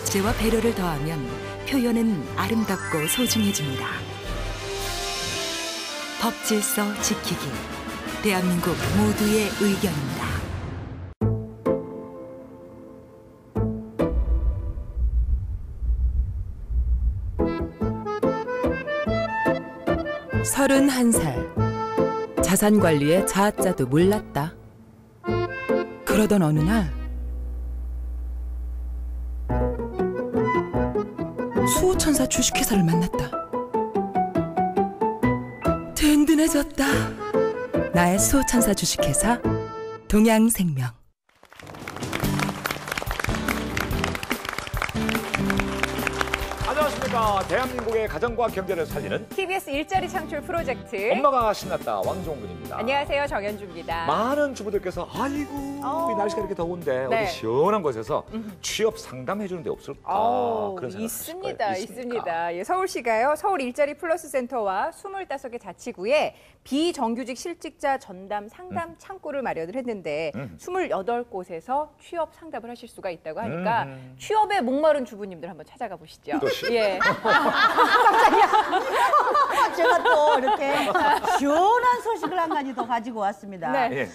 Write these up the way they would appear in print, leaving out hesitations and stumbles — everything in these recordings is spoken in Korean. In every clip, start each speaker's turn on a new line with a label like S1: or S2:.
S1: 억제와 배려를 더하면 표현은 아름답고 소중해집니다. 법 질서 지키기. 대한민국 모두의 의견입니다.
S2: 서른한 살. 자산관리의 자자도 몰랐다. 그러던 어느 날 수호천사 주식회사를 만났다. 든든해졌다. 나의 수호천사 주식회사 동양생명.
S3: 안녕하십니까. 대한민국의 가정과 경제를 살리는
S4: TBS 일자리 창출 프로젝트
S3: 엄마가 신났다 왕종근입니다.
S4: 안녕하세요. 정현주입니다.
S3: 많은 주부들께서 아이고 이 날씨가 이렇게 더운데 어디 시원한 곳에서 취업 상담해주는 데 없을까 그런 생각
S4: 있습니다. 예, 서울시가요. 서울 일자리 플러스 센터와 25개 자치구에 비정규직 실직자 전담 상담 창구를 마련을 했는데 28곳에서 취업 상담을 하실 수가 있다고 하니까 취업에 목마른 주부님들 한번 찾아가 보시죠. 예.
S5: 제가 또 이렇게 시원한 소식을 한 가지 더 가지고 왔습니다.
S4: 네.
S3: 예.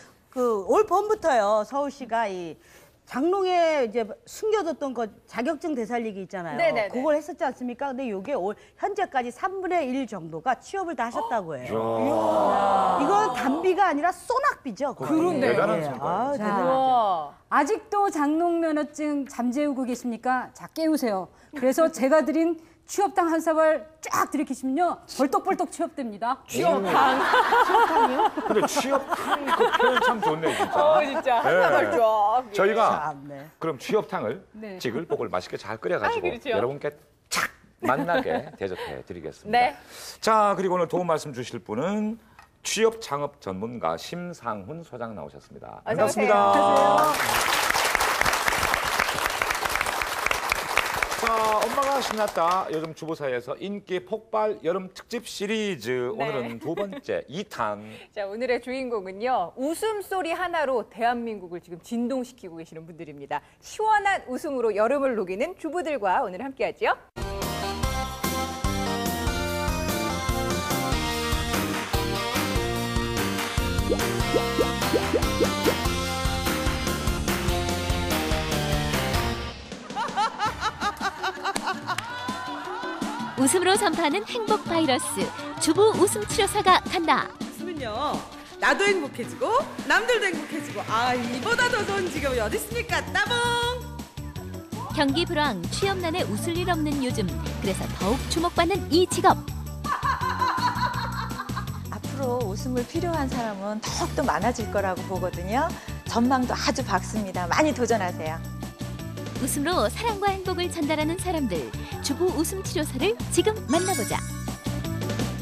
S5: 올 봄부터요, 서울시가 이 장롱에 이제 숨겨뒀던 그 자격증 되살리기 있잖아요.
S4: 네네네.
S5: 그걸 했었지 않습니까? 근데 이게 현재까지 3분의 1 정도가 취업을 다 하셨다고 해요. 이건 단비가 아니라 소낙비죠.
S4: 그런데요.
S3: 대단한 성과.
S5: 대단하죠.
S4: 우와.
S6: 아직도 장롱 면허증 잠재우고 계십니까? 자, 깨우세요. 그래서 제가 드린 취업당 한 사발 쫙 들이키시면요. 벌떡벌떡 취업됩니다.
S5: 취업탕이요?
S3: 근데 취업탕 그 표현 참 좋네요, 진짜.
S4: 진짜
S3: 네.
S4: 한 사발 쫙.
S3: 저희가
S5: 네.
S3: 그럼 취업탕을
S6: 네.
S3: 지글볶을 맛있게 잘 끓여가지고
S4: 그렇죠.
S3: 여러분께 착 만나게 대접해 드리겠습니다.
S4: 네.
S3: 자, 그리고 오늘 도움 말씀 주실 분은 취업 창업 전문가 심상훈 소장 나오셨습니다. 반갑습니다.
S4: 안녕하세요.
S3: 자, 엄마가 신났다. 요즘 주부 사이에서 인기 폭발 여름 특집 시리즈.
S4: 네.
S3: 오늘은 두 번째 2탄.
S4: 자, 오늘의 주인공은요. 웃음소리 하나로 대한민국을 지금 진동시키고 계시는 분들입니다. 시원한 웃음으로 여름을 녹이는 주부들과 오늘 함께하죠.
S7: 웃음으로 전파하는 행복 바이러스 주부 웃음 치료사가 간다.
S8: 웃으면요 나도 행복해지고 남들도 행복해지고 이보다 더 좋은 직업이 어디 있습니까? 따봉.
S7: 경기 불황 취업난에 웃을 일 없는 요즘, 그래서 더욱 주목받는 이 직업.
S9: 앞으로 웃음을 필요한 사람은 더욱더 많아질 거라고 보거든요. 전망도 아주 밝습니다. 많이 도전하세요.
S7: 웃음으로 사랑과 행복을 전달하는 사람들, 주부 웃음 치료사를 지금 만나보자.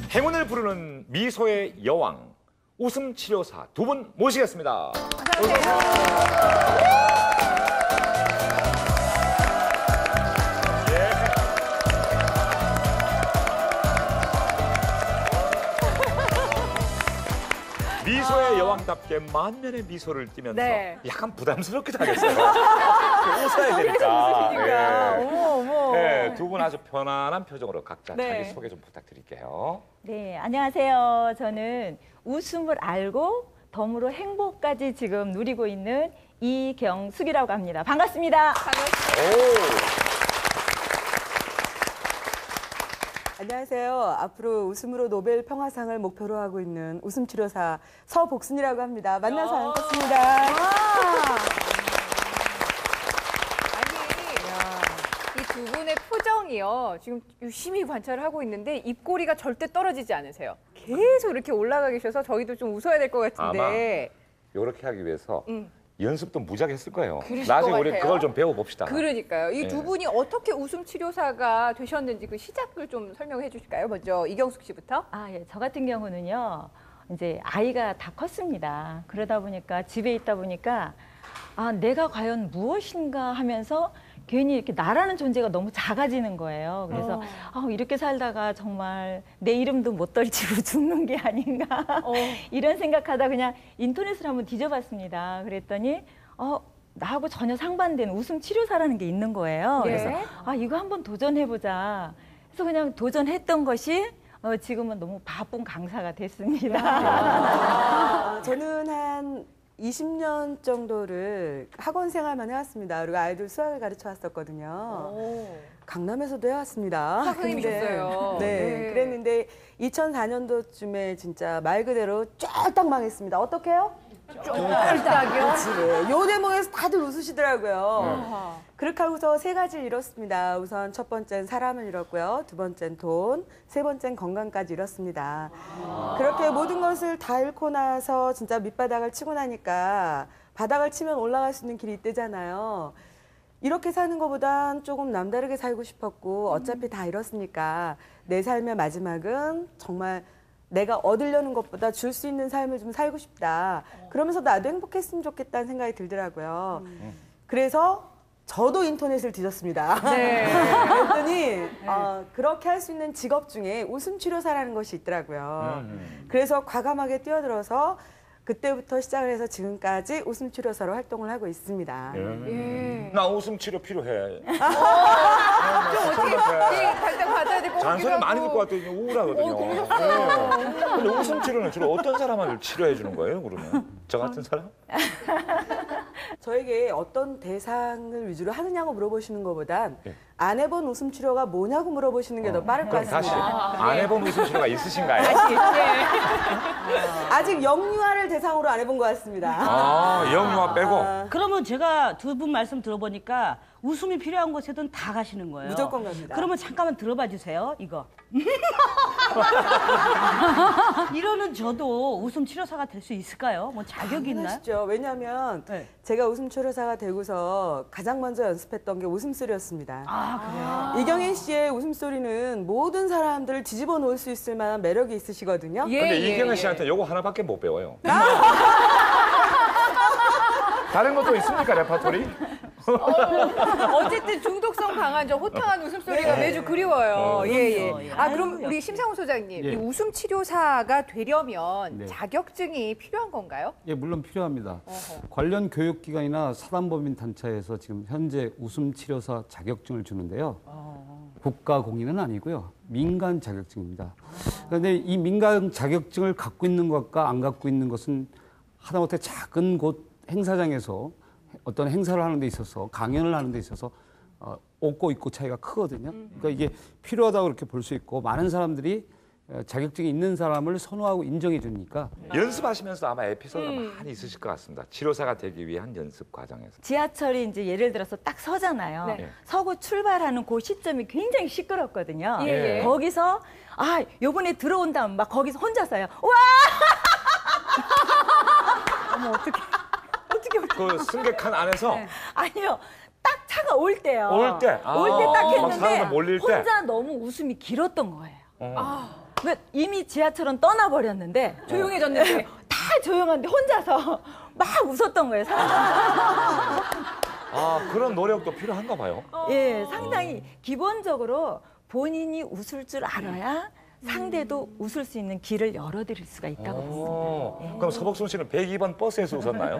S3: 행운을 부르는 미소의 여왕, 웃음 치료사 두 분 모시겠습니다. 미소의 여왕답게 만면의 미소를 띠면서
S4: 네.
S3: 약간 부담스럽기도 하겠어요. 웃어야 되니까.
S4: 웃으시니까. 어머.
S3: 네, 두 분 아주 편안한 표정으로 각자
S4: 네.
S3: 자기 소개 좀 부탁드릴게요.
S9: 네, 안녕하세요. 저는 웃음을 알고 덤으로 행복까지 지금 누리고 있는 이경숙이라고 합니다. 반갑습니다.
S8: 안녕하세요. 앞으로 웃음으로 노벨 평화상을 목표로 하고 있는 웃음치료사 서복순이라고 합니다. 만나서 반갑습니다.
S4: 이 두 분의 표정이요. 지금 유심히 관찰을 하고 있는데 입꼬리가 절대 떨어지지 않으세요. 계속 이렇게 올라가 계셔서 저희도 좀 웃어야 될 것 같은데.
S3: 이렇게 하기 위해서 연습도 무지하게 했을 거예요.
S4: 그러실
S3: 나중에
S4: 것
S3: 우리
S4: 같아요.
S3: 그걸 좀 배워봅시다.
S4: 그러니까요. 이 두
S3: 네.
S4: 분이 어떻게 웃음 치료사가 되셨는지 그 시작을 좀 설명해 주실까요? 먼저 이경숙 씨부터.
S9: 예. 저 같은 경우는요. 이제 아이가 다 컸습니다. 그러다 보니까 집에 있다 보니까 내가 과연 무엇인가 하면서 괜히 이렇게 나라는 존재가 너무 작아지는 거예요. 그래서 이렇게 살다가 정말 내 이름도 못 떨치고 죽는 게 아닌가 이런 생각하다 그냥 인터넷을 한번 뒤져봤습니다. 그랬더니 나하고 전혀 상반된 웃음 치료사라는 게 있는 거예요.
S4: 예.
S9: 그래서 이거 한번 도전해보자. 그래서 그냥 도전했던 것이 지금은 너무 바쁜 강사가 됐습니다.
S8: 저는 한 20년 정도를 학원 생활만 해왔습니다. 그리고 아이들 수학을 가르쳐 왔었거든요. 강남에서도 해왔습니다.
S4: 수학 선생님이셨어요.
S8: 네, 그랬는데 2004년도쯤에 진짜 말 그대로 쫄딱 망했습니다. 어떡해요?
S4: 쫄딱이요?
S8: 그치. 요 대목에서 다들 웃으시더라고요. 그렇게 하고서 세 가지를 잃었습니다. 우선 첫 번째는 사람을 잃었고요. 두 번째는 돈, 세 번째는 건강까지 잃었습니다. 그렇게 모든 것을 다 잃고 나서 진짜 밑바닥을 치고 나니까 바닥을 치면 올라갈 수 있는 길이 있대잖아요. 이렇게 사는 것보단 조금 남다르게 살고 싶었고 어차피 다 잃었으니까 내 삶의 마지막은 정말 내가 얻으려는 것보다 줄 수 있는 삶을 좀 살고 싶다. 그러면서 나도 행복했으면 좋겠다는 생각이 들더라고요. 그래서 저도 인터넷을 뒤졌습니다.
S4: 네.
S8: 그랬더니 그렇게 할 수 있는 직업 중에 웃음 치료사라는 것이 있더라고요. 그래서 과감하게 뛰어들어서 그때부터 시작을 해서 지금까지 웃음 치료사로 활동을 하고 있습니다.
S3: 나 웃음 치료 필요해.
S4: 좀 어떻게 당장 받아야 될 것 같기도
S3: 잔소리 많이
S4: 하고.
S3: 듣고 왔더니 우울하거든요. 그러셨어요. 근데 웃음 치료는 주로 어떤 사람을 치료해 주는 거예요, 그러면? 저 같은 사람?
S8: 저에게 어떤 대상을 위주로 하느냐고 물어보시는 것보단
S3: 예.
S8: 안 해본 웃음 치료가 뭐냐고 물어보시는 게 더 빠를 것
S3: 그럼 다시
S8: 같습니다.
S3: 안 해본 웃음 치료가 있으신가요?
S8: 아직 영유아를 대상으로 안 해본 것 같습니다.
S3: 영유아 빼고.
S5: 그러면 제가 두 분 말씀 들어보니까 웃음이 필요한 곳에든 다 가시는 거예요.
S8: 무조건 갑니다.
S5: 그러면 잠깐만 들어봐 주세요. 이거. 이러는 저도 웃음 치료사가 될 수 있을까요? 뭐 자격이 있나요?
S8: 하시죠. 왜냐하면
S5: 네.
S8: 제가 웃음 치료사가 되고서 가장 먼저 연습했던 게 웃음소리였습니다. 이경인 씨의 웃음소리는 모든 사람들을 뒤집어 놓을 수 있을 만한 매력이 있으시거든요.
S3: 근데 이경은 씨한테 요거 하나밖에 못 배워요. 다른 것도 있습니까, 레파토리?
S4: 어쨌든 중독성 강한 저 호탕한 웃음소리가 매주 그리워요.
S5: 그럼요.
S4: 예. 그럼 우리 심상훈 소장님, 이 웃음 치료사가 되려면 자격증이 필요한 건가요?
S10: 예, 물론 필요합니다. 관련 교육기관이나 사단법인 단체에서 지금 현재 웃음치료사 자격증을 주는데요. 국가 공인은 아니고요. 민간 자격증입니다. 그런데 이 민간 자격증을 갖고 있는 것과 안 갖고 있는 것은 하다못해 작은 곳 행사장에서 어떤 행사를 하는 데 있어서 강연을 하는 데 있어서 없고 있고 차이가 크거든요. 그러니까 이게 필요하다고 그렇게 볼 수 있고 많은 사람들이 자격증이 있는 사람을 선호하고 인정해 주니까
S3: 연습하시면서 아마 에피소드가 많이 있으실 것 같습니다. 치료사가 되기 위한 연습 과정에서.
S9: 지하철이 이제 예를 들어서 딱 서잖아요.
S4: 네.
S9: 서고 출발하는 그 시점이 굉장히 시끄럽거든요.
S4: 예.
S9: 거기서 요번에 들어온다면 막 거기서 혼자서요. 와! 어머 어떡해.
S3: 그 승객칸 안에서
S9: 아니요. 딱 차가 올 때요.
S3: 올 때?
S9: 올 때 딱
S3: 막
S9: 했는데
S3: 사람들 몰릴 때?
S9: 혼자 너무 웃음이 길었던 거예요. 그러니까 이미 지하철은 떠나버렸는데
S4: 조용해졌는데.
S9: 다 조용한데 혼자서 막 웃었던 거예요. 사람들.
S3: 그런 노력도 필요한가 봐요.
S9: 예, 상당히 기본적으로 본인이 웃을 줄 알아야 상대도 웃을 수 있는 길을 열어드릴 수가 있다고 봅니다.
S3: 그럼 서복순 씨는 102번 버스에서 웃었나요?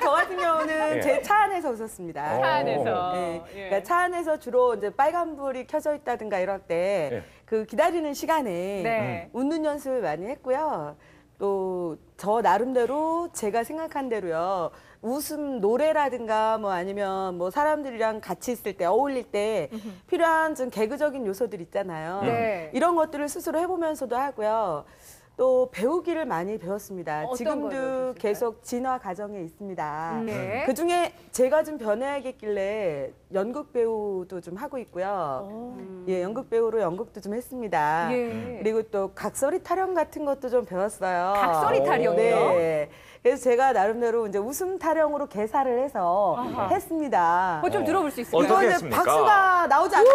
S8: 저 같은 경우는 제 차 안에서 웃었습니다.
S4: 차 안에서.
S8: 네. 그러니까 차 안에서 주로 이제 빨간불이 켜져 있다든가 이럴 때 그 기다리는 시간에 웃는 연습을 많이 했고요. 또 저 나름대로 제가 생각한 대로요. 웃음 노래라든가 뭐 아니면 뭐 사람들이랑 같이 있을 때 어울릴 때 필요한 좀 개그적인 요소들 있잖아요. 이런 것들을 스스로 해보면서도 하고요. 또 배우기를 많이 배웠습니다. 지금도 계속 진화 과정에 있습니다. 그중에 제가 좀 변해야겠길래 연극 배우도 좀 하고 있고요. 예, 연극 배우로 연극도 좀 했습니다. 그리고 또 각설이 타령 같은 것도 좀 배웠어요.
S4: 각설이 타령이요?
S8: 네. 그래서 제가 나름대로 이제 웃음 타령으로 개사를 해서 했습니다.
S4: 좀 들어볼 수 있을까요?
S8: 이거 이제
S3: 했습니까?
S8: 박수가 나오지 않죠.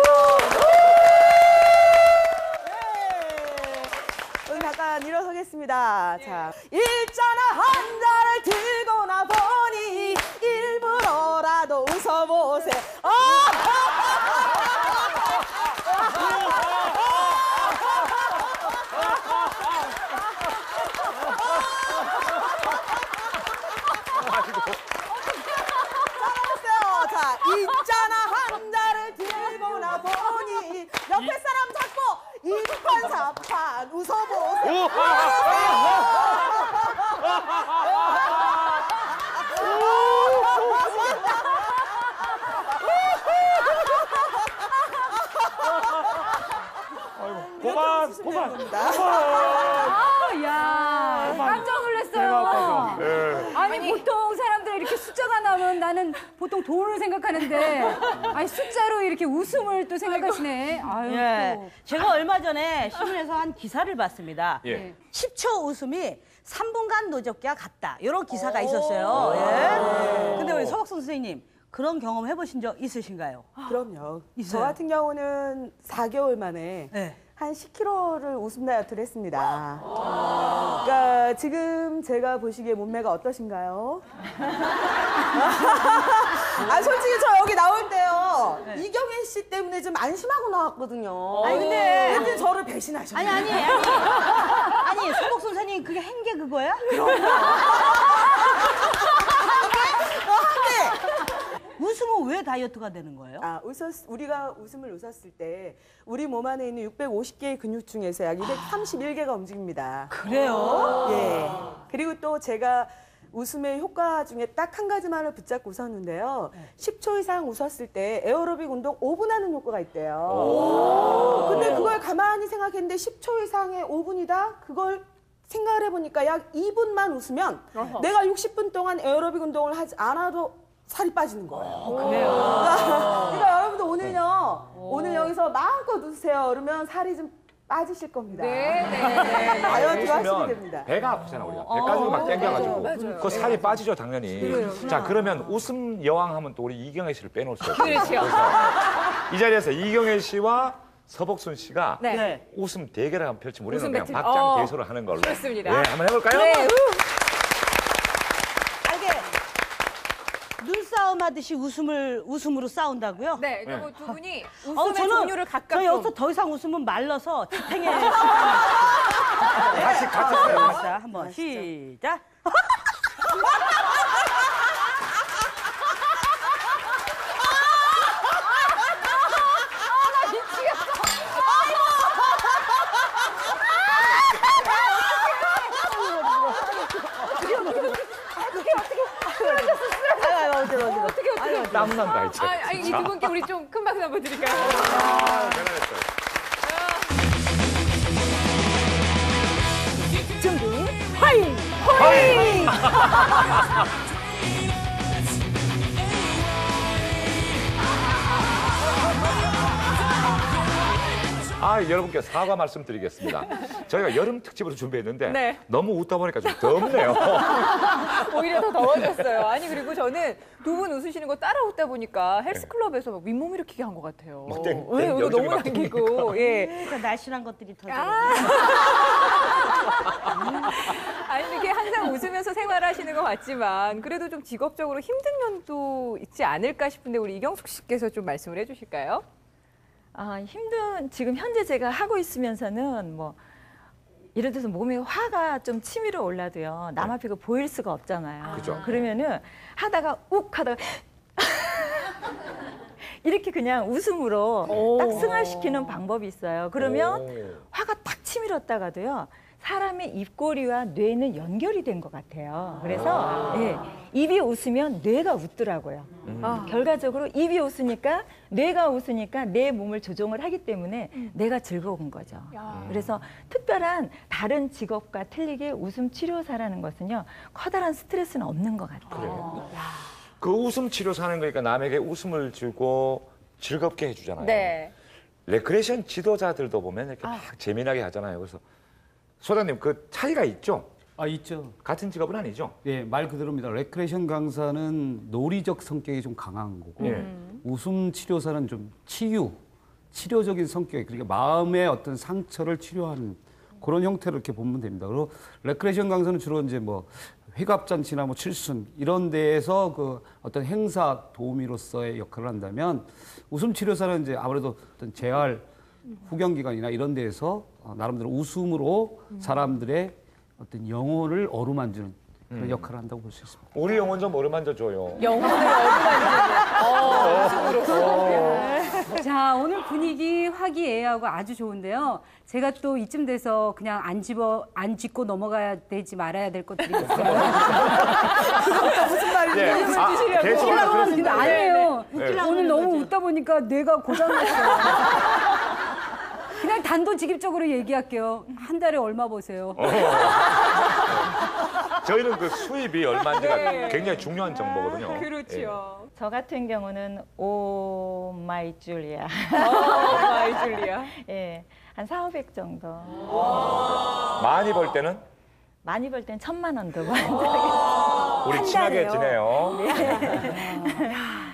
S8: 잠깐 일어서겠습니다. 자, 일자나 한 잔을 들고 나 보니 일부러라도 웃어보세. 있잖아 한 달을 들고 나 보니 옆에 사람 잡고 이판사판 웃어보세요.
S3: 고만.
S6: 야, 깜짝 놀랐어요. 아니, 보통 사람들 이렇게 숫자가 나오면 나는 보통 돈을 생각하는데, 아니, 숫자로 이렇게 웃음을 또 생각하시네. 아유,
S5: 예.
S6: 또.
S5: 제가 얼마 전에 신문에서 한 기사를 봤습니다.
S3: 예.
S5: 10초 웃음이 3분간 노적기와 같다. 이런 기사가 있었어요. 예. 근데 우리 서박선 선생님, 그런 경험 해보신 적 있으신가요?
S8: 그럼요.
S5: 있어요?
S8: 저 같은 경우는 4개월 만에
S5: 네.
S8: 한 10kg를 웃음 다이어트를 했습니다. 그러니까 지금 제가 보시기에 몸매가 어떠신가요? 아 솔직히 저 여기 나올 때요. 이경혜 씨 때문에 좀 안심하고 나왔거든요.
S5: 아니, 근데-
S8: 왠지 저를 배신하셨네요.
S5: 아니, 서박 선생님 그게 한 게 그거야? 웃음은 왜 다이어트가 되는 거예요?
S8: 아, 우리가 웃음을 웃었을 때 우리 몸 안에 있는 650개의 근육 중에서 약 231개가 움직입니다.
S5: 그래요?
S8: 예. 그리고 또 제가 웃음의 효과 중에 딱 한 가지만을 붙잡고 웃었는데요. 10초 이상 웃었을 때 에어로빅 운동 5분 하는 효과가 있대요. 근데 그걸 가만히 생각했는데 10초 이상의 5분이다? 그걸 생각을 해보니까 약 2분만 웃으면 내가 60분 동안 에어로빅 운동을 하지 않아도 살이 빠지는 거예요.
S5: 그래요?
S8: 그러니까 여러분들 오늘 여기서 마음껏 웃으세요. 그러면 살이 좀 빠지실 겁니다.
S4: 네.
S8: 다이어트가 하시게
S3: 웃으면
S8: 됩니다.
S3: 배가 아프잖아 우리가. 배 가지고 막 땡겨가지고.
S4: 맞아요.
S3: 그 살이 빠지죠 당연히. 자 그러면 웃음 여왕 하면 또 우리 이경혜 씨를 빼놓을 수 없어요.
S4: 그렇죠.
S3: 그래서 이 자리에서 이경혜 씨와 서복순 씨가
S4: 네.
S3: 웃음 대결을 한번 펼치면 우리는
S4: 웃음
S3: 그냥
S4: 배틀.
S3: 막장 대소를 하는 걸로.
S4: 좋습니다.
S3: 네, 한번 해볼까요?
S4: 네.
S5: 눈싸움 하듯이 웃음으로 싸운다고요?
S4: 네, 그리고 두 분이 웃음의
S5: 저는
S4: 종류를 각각
S5: 저
S4: 좀.
S5: 여기서 더 이상 웃으면 말라서 지탱해.
S3: 같이 해요.
S5: 자, 한번 시작.
S4: 어떻게.
S3: 땀난다 이제.
S4: 아니, 이 두 분께 우리 좀 큰 박수 한번 드릴까요?
S3: 대단했어요.
S4: 준비, 화이! 화이!
S3: 아, 여러분께 사과 말씀드리겠습니다. 저희가 여름 특집으로 준비했는데
S4: 네.
S3: 너무 웃다 보니까 좀 덥네요.
S4: 오히려 더 더워졌어요. 아니, 그리고 저는 두 분 웃으시는 거 따라 웃다 보니까 헬스클럽에서 막 윗몸 일으키게 한 것 같아요.
S3: 막 땡,
S4: 네, 여기
S3: 여기저기
S4: 너무
S3: 막
S4: 당기고. 예.
S5: 그러니까 날씬한 것들이 터져.
S4: 아니, 이렇게 항상 웃으면서 생활하시는 것 같지만 그래도 좀 직업적으로 힘든 면도 있지 않을까 싶은데 우리 이경숙 씨께서 좀 말씀을 해주실까요?
S9: 지금 현재 제가 하고 있으면서는 뭐, 예를 들어서 몸에 화가 좀 치밀어 올라도요. 남 앞에 그 보일 수가 없잖아요.
S3: 그죠.
S9: 그러면은 하다가 욱 하다가 이렇게 그냥 웃음으로 딱 승화시키는 방법이 있어요. 그러면 화가 딱 치밀었다가도요. 사람의 입꼬리와 뇌는 연결이 된 것 같아요. 그래서 예, 입이 웃으면 뇌가 웃더라고요. 결과적으로 입이 웃으니까 뇌가 웃으니까 내 몸을 조종을 하기 때문에 내가 즐거운 거죠. 그래서 특별한 다른 직업과 틀리게 웃음 치료사라는 것은요. 커다란 스트레스는 없는 것 같아요.
S3: 그래요. 그 웃음 치료사 하는 거니까 남에게 웃음을 주고 즐겁게 해주잖아요.
S4: 네.
S3: 레크레이션 지도자들도 보면 이렇게 막 재미나게 하잖아요. 그래서 소장님 그 차이가 있죠?
S10: 있죠.
S3: 같은 직업은 아니죠?
S10: 예, 말 그대로입니다. 레크레이션 강사는 놀이적 성격이 좀 강한 거고,
S3: 예.
S10: 웃음 치료사는 좀 치료적인 성격이, 그러니까 마음의 어떤 상처를 치료하는 그런 형태로 이렇게 보면 됩니다. 그리고 레크레이션 강사는 주로 이제 뭐 회갑잔치나 뭐 칠순 이런 데에서 그 어떤 행사 도우미로서의 역할을 한다면, 웃음 치료사는 이제 아무래도 어떤 재활 후경기관이나 이런 데에서 나름대로 웃음으로 사람들의 어떤 영혼을 어루만지는 그런 역할을 한다고 볼 수 있습니다.
S3: 우리 영혼 좀 어루만져줘요.
S4: 영혼을 어루만지는 웃음으로.
S6: 자, 오늘 분위기 화기애애하고 아주 좋은데요. 제가 또 이쯤 돼서 그냥 안 짚고 넘어가야 되지 말아야 될 것들이 있어요.
S8: 그것도 무슨 말인지
S3: 네.
S8: 해주시려고.
S3: 계속
S6: 근데 아니에요.
S5: 네.
S6: 오늘 너무 웃다 보니까 뇌가 고장났어요. 그냥 단도직입적으로 얘기할게요. 한 달에 얼마 버세요?
S3: 저희는 그 수입이 얼마인지가 굉장히 중요한 정보거든요.
S4: 그렇죠.
S9: 저 같은 경우는 오 마이 줄리아.
S4: 마이 줄리아.
S9: 예, 한 4,500 정도.
S3: 많이 벌 때는
S9: 많이 벌 땐 1,000만 원도 벌고.
S3: 우리 친하게 지내요.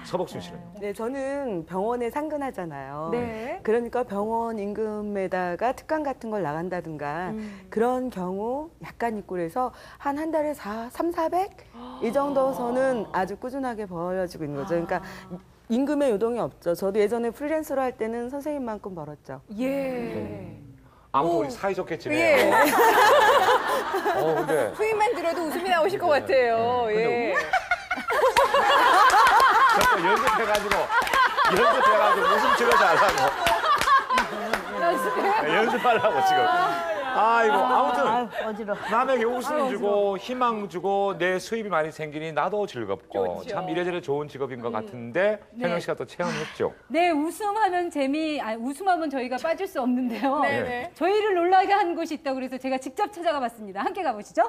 S3: 서복순 씨는요?
S8: 네, 저는 병원에 상근하잖아요.
S4: 네.
S8: 그러니까 병원 임금에다가 특강 같은 걸 나간다든가 그런 경우 약간 있고 그래서 한 달에 300, 400? 이 정도 선은 아주 꾸준하게 벌어지고 있는 거죠. 그러니까 임금의 요동이 없죠. 저도 예전에 프리랜서로 할 때는 선생님만큼 벌었죠.
S4: 예.
S3: 아무튼 우리 사이좋게 지내요.
S4: 예.
S3: 근데
S4: 후임만 들어도 웃음이 나오실 것 같아요. 예.
S3: 저도 연습해가지고 웃음 치료도 하려고. 연습하려고 지금. 아이고, 아무튼
S5: 어지러워.
S3: 남에게 웃음 주고 희망 주고 내 수입이 많이 생기니 나도 즐겁고
S4: 그렇죠.
S3: 참 이래저래 좋은 직업인 것 같은데 현영 씨가 또 체험했죠.
S6: 네, 웃음하면 웃음하면 저희가 빠질 수 없는데요.
S4: 네네.
S6: 저희를 놀라게 한 곳이 있다고 그래서 제가 직접 찾아가 봤습니다. 함께 가보시죠.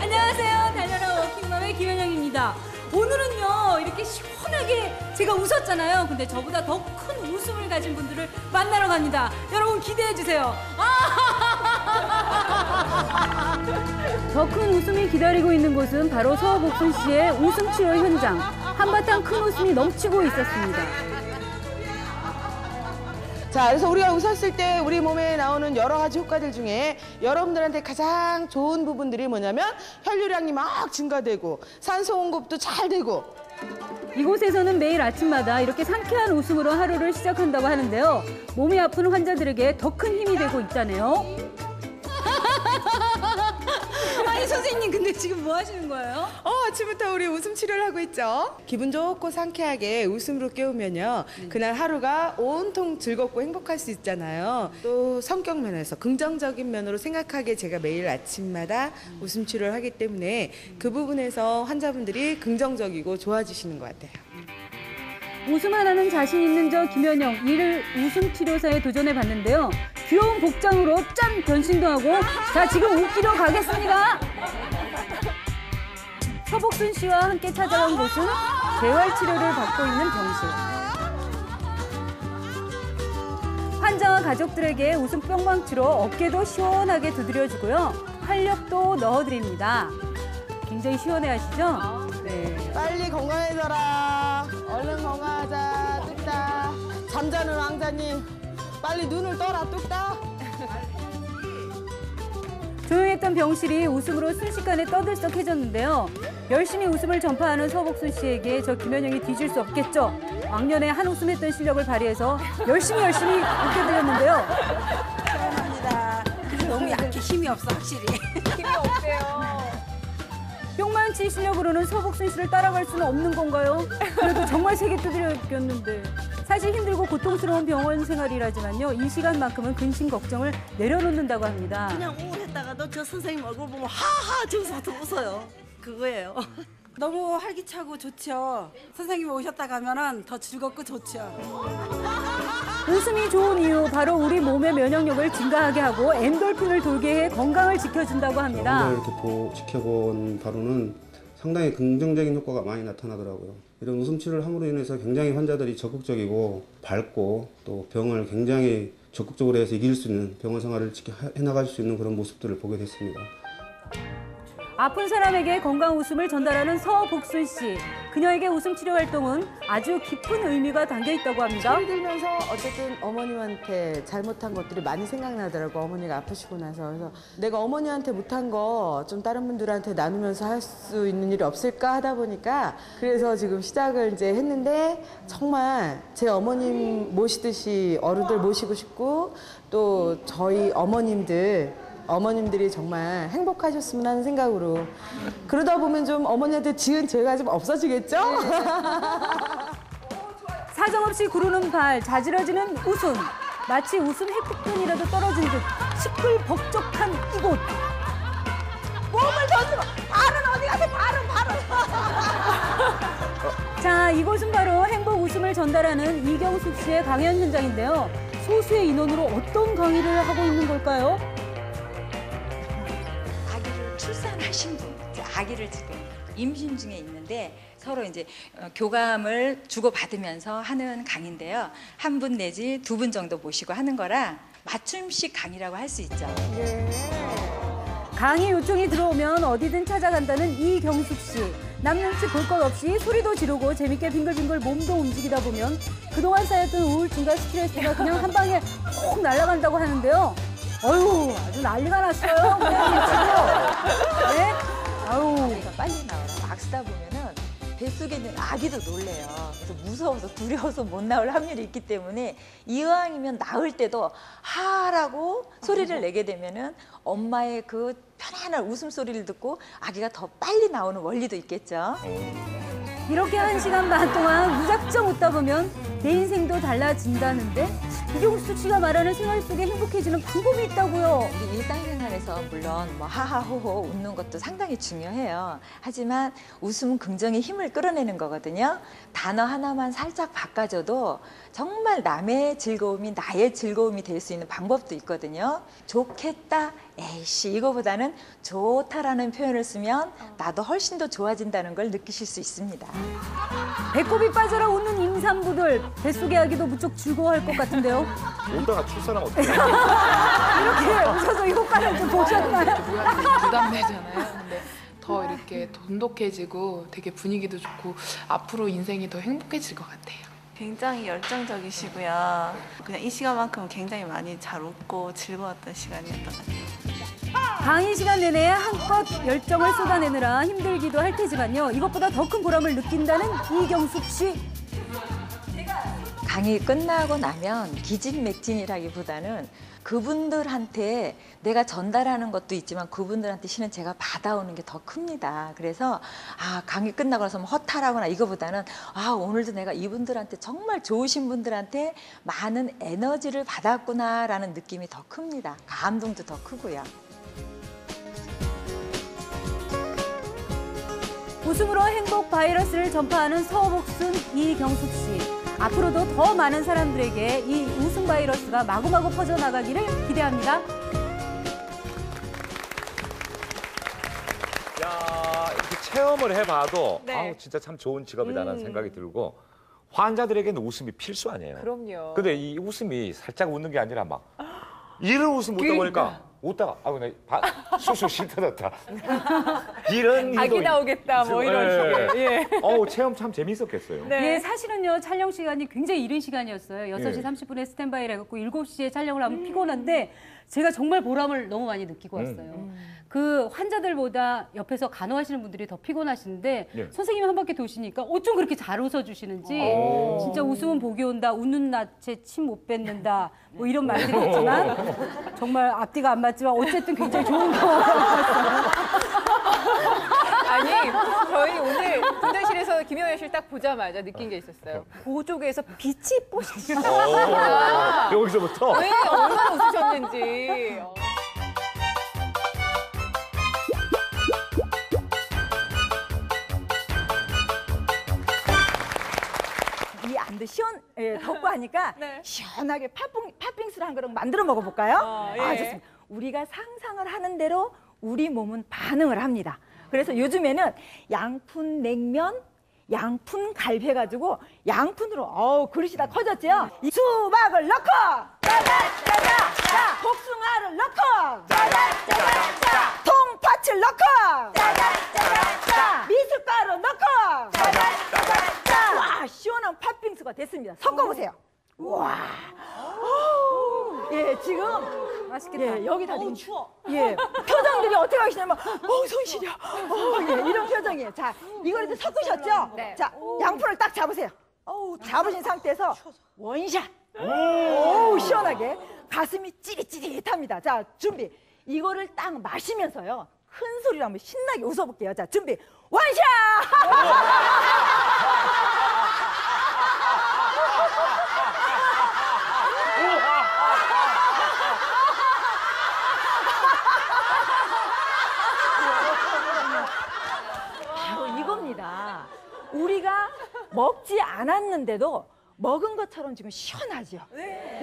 S6: 안녕하세요. 달려라 워킹맘의 김현영입니다. 오늘은요, 이렇게 시원하게 제가 웃었잖아요. 근데 저보다 더 큰 웃음을 가진 분들을 만나러 갑니다. 여러분 기대해 주세요. 더 큰 웃음이 기다리고 있는 곳은 바로 서복순 씨의 웃음 치료 현장. 한바탕 큰 웃음이 넘치고 있었습니다.
S11: 자, 그래서 우리가 웃었을 때 우리 몸에 나오는 여러 가지 효과들 중에 여러분들한테 가장 좋은 부분들이 뭐냐면 혈류량이 막 증가되고 산소 공급도 잘 되고.
S6: 이곳에서는 매일 아침마다 이렇게 상쾌한 웃음으로 하루를 시작한다고 하는데요. 몸이 아픈 환자들에게 더 큰 힘이 되고 있다네요. 아니 선생님, 근데 지금 뭐 하시는 거예요?
S11: 아침부터 우리 웃음 치료를 하고 있죠. 기분 좋고 상쾌하게 웃음으로 깨우면요, 그날 하루가 온통 즐겁고 행복할 수 있잖아요. 또 성격 면에서 긍정적인 면으로 생각하게 제가 매일 아침마다 웃음 치료를 하기 때문에 그 부분에서 환자분들이 긍정적이고 좋아지시는 것 같아요.
S6: 웃음 하나는 자신 있는 저 김현영, 이를 웃음 치료사에 도전해 봤는데요. 귀여운 복장으로 짠 변신도 하고, 자 지금 웃기러 가겠습니다. 서복순 씨와 함께 찾아온 곳은 재활 치료를 받고 있는 병실. 환자와 가족들에게 웃음 뿅망치로 어깨도 시원하게 두드려주고요. 활력도 넣어드립니다. 굉장히 시원해하시죠? 네.
S11: 빨리 건강해져라. 얼른 건강하자. 뚝딱. 잠자는 왕자님, 빨리 눈을 떠라. 뚝딱.
S6: 조용했던 병실이 웃음으로 순식간에 떠들썩해졌는데요. 열심히 웃음을 전파하는 서복순 씨에게 저 김현영이 뒤질 수 없겠죠. 왕년에 한 웃음했던 실력을 발휘해서 열심히 웃겨드렸는데요.
S5: 미안합니다. 너무 약해. 힘이 없어, 확실히.
S4: 힘이 없대요.
S6: 뿅망치 실력으로는 서복순 씨를 따라갈 수는 없는 건가요? 그래도 정말 세게 두드렸겠는데. 사실 힘들고 고통스러운 병원 생활이라지만요, 이 시간만큼은 근심 걱정을 내려놓는다고 합니다.
S5: 그냥 우울했다가도 저 선생님 얼굴 보면 하하 저기서부터 웃어요. 그거예요. 너무 활기차고 좋죠. 선생님 오셨다 가면은 더 즐겁고 좋죠.
S6: 웃음이 좋은 이유, 바로 우리 몸의 면역력을 증가하게 하고 엔돌핀을 돌게 해 건강을 지켜준다고 합니다.
S12: 오늘 이렇게 지켜본 바로는 상당히 긍정적인 효과가 많이 나타나더라고요. 이런 웃음 치료를 함으로 인해서 굉장히 환자들이 적극적이고 밝고 또 병을 굉장히 적극적으로 해서 이길 수 있는 병원 생활을 해나갈 수 있는 그런 모습들을 보게 됐습니다.
S6: 아픈 사람에게 건강 웃음을 전달하는 서복순 씨. 그녀에게 웃음 치료 활동은 아주 깊은 의미가 담겨 있다고 합니다.
S8: 소리 들면서 어쨌든 어머님한테 잘못한 것들이 많이 생각나더라고. 어머니가 아프시고 나서. 그래서 내가 어머니한테 못한 거 좀 다른 분들한테 나누면서 할 수 있는 일이 없을까 하다 보니까 그래서 지금 시작을 이제 했는데 정말 제 어머님 모시듯이 어른들 모시고 싶고 또 저희 어머님들이 정말 행복하셨으면 하는 생각으로 그러다 보면 좀 어머니한테 지은 죄가 좀 없어지겠죠?
S6: 사정없이 구르는 발, 자지러지는 웃음. 마치 웃음 해피pen이라도 떨어진 듯 시끌벅적한 이곳.
S13: 몸을 던지고 발은 어디 가서 발은.
S6: 자, 이곳은 바로 행복 웃음을 전달하는 이경숙 씨의 강연 현장인데요. 소수의 인원으로 어떤 강의를 하고 있는 걸까요?
S14: 아기를 출산하신 분, 아기를 지금 임신 중에 있는데 서로 이제 교감을 주고받으면서 하는 강의인데요. 한 분 내지 두 분 정도 모시고 하는 거라 맞춤식 강의라고 할 수 있죠.
S6: 강의 요청이 들어오면 어디든 찾아간다는 이경숙 씨. 남 눈치 볼 것 없이 소리도 지르고 재밌게 빙글빙글 몸도 움직이다 보면 그동안 쌓였던 우울증과 스트레스가 그냥 한 방에 훅 날아간다고 하는데요. 어휴, 아주 난리가 났어요. 네? 아우.
S14: 아이가 빨리 나와요. 막 쓰다 보면은 뱃속에 있는 아기도 놀래요. 그래서 무서워서 두려워서 못 나올 확률이 있기 때문에 이왕이면 나을 때도 하라고 소리를 내게 되면은 엄마의 그 편안한 웃음소리를 듣고 아기가 더 빨리 나오는 원리도 있겠죠.
S6: 이렇게 1시간 반 동안 무작정 웃다 보면 내 인생도 달라진다는데 이경숙 씨가 말하는 생활 속에 행복해지는 방법이 있다고요.
S14: 우리 일상생활에서 물론 뭐 하하호호 웃는 것도 상당히 중요해요. 하지만 웃음은 긍정의 힘을 끌어내는 거거든요. 단어 하나만 살짝 바꿔줘도 정말 남의 즐거움이 나의 즐거움이 될 수 있는 방법도 있거든요. 좋겠다, 에이씨 이거보다는 좋다라는 표현을 쓰면 나도 훨씬 더 좋아진다는 걸 느끼실 수 있습니다.
S6: 배꼽이 빠져라 웃는 임산부들. 뱃속의 아기도 무척 즐거워할 것 같은데요.
S3: 웃다가 출산하면 어떡해?
S6: 이렇게 웃어서 이 효과를 좀 보셨나요?
S15: 부담되잖아요. 근데 더 이렇게 돈독해지고 되게 분위기도 좋고 앞으로 인생이 더 행복해질 것 같아요.
S16: 굉장히 열정적이시고요. 그냥 이 시간만큼은 굉장히 많이 잘 웃고 즐거웠던 시간이었던 것 같아요.
S6: 강의 시간 내내 한껏 열정을 쏟아내느라 힘들기도 할 테지만요. 이것보다 더 큰 보람을 느낀다는 이경숙 씨.
S14: 강의 끝나고 나면 기진맥진이라기보다는 그분들한테 내가 전달하는 것도 있지만 그분들한테 실은 제가 받아오는 게 더 큽니다. 그래서 강의 끝나고 나서 허탈하거나 이거보다는 오늘도 내가 이분들한테 정말 좋으신 분들한테 많은 에너지를 받았구나라는 느낌이 더 큽니다. 감동도 더 크고요.
S6: 웃음으로 행복 바이러스를 전파하는 서복순 이경숙 씨. 앞으로도 더 많은 사람들에게 이 웃음 바이러스가 마구마구 퍼져나가기를 기대합니다.
S3: 야, 이렇게 체험을 해봐도
S4: 네.
S3: 진짜 참 좋은 직업이다라는 생각이 들고 환자들에게는 웃음이 필수 아니에요.
S4: 그럼요.
S3: 근데 이 웃음이 살짝 웃는 게 아니라 막 이런 웃음 웃다 보니까 웃다가 나 쑥쑥 실 터졌다. 이런
S4: 아기 나오겠다 뭐 이런 식의. 예.
S3: 체험 참 재밌었겠어요.
S6: 네. 예, 사실은요 촬영 시간이 굉장히 이른 시간이었어요. 6시 30분에 스탠바이를 해갖고 7시에 촬영을 하면 피곤한데 제가 정말 보람을 너무 많이 느끼고 왔어요. 그 환자들보다 옆에서 간호하시는 분들이 더 피곤하시는데 선생님이 한 바퀴 도시니까 어쩜 그렇게 잘 웃어주시는지 진짜 웃으면 복이 온다, 웃는 낯에 침 못 뱉는다 뭐 이런 말들이 있지만 정말 앞뒤가 안 맞지만 어쨌든 굉장히 좋은 경험이었어요.
S4: 아니 저희 오늘 분장실에서 김영애 씨를 딱 보자마자 느낀 게 있었어요. 그쪽에서 빛이 뽀시시다.
S3: 여기서부터?
S4: 네, 얼마나 웃으셨는지.
S13: 이 안도 덥고 하니까 시원하게 팥빙수를 한 그릇 만들어 먹어볼까요?
S4: 예.
S13: 좋습니다. 우리가 상상을 하는 대로 우리 몸은 반응을 합니다. 그래서 요즘에는 양푼 냉면, 양푼 갈비 해가지고 양푼으로 그릇이 다 커졌죠? 수박을 넣고 짜자짜자자 복숭아를 넣고 짜자짜자자 통팥 꽃을 넣고 미숫가루 넣고 와 시원한 팥빙수가 됐습니다. 섞어보세요. 와, 예 지금
S4: 맛있겠다.
S13: 예 여기 다 지금 예 표정들이 어떻게 하시냐면 손 시려. 예 이런 표정이에요. 자 이걸 이제 섞으셨죠?
S4: 네.
S13: 자 양푼을 딱 잡으세요. 잡으신 상태에서 원샷. 오 시원하게 가슴이 찌릿찌릿합니다. 자 준비. 이거를 딱 마시면서요 큰 소리로 한번 신나게 웃어볼게요. 자 준비 원샷. 바로 이겁니다. 우리가 먹지 않았는데도 먹은 것처럼 지금 시원하죠.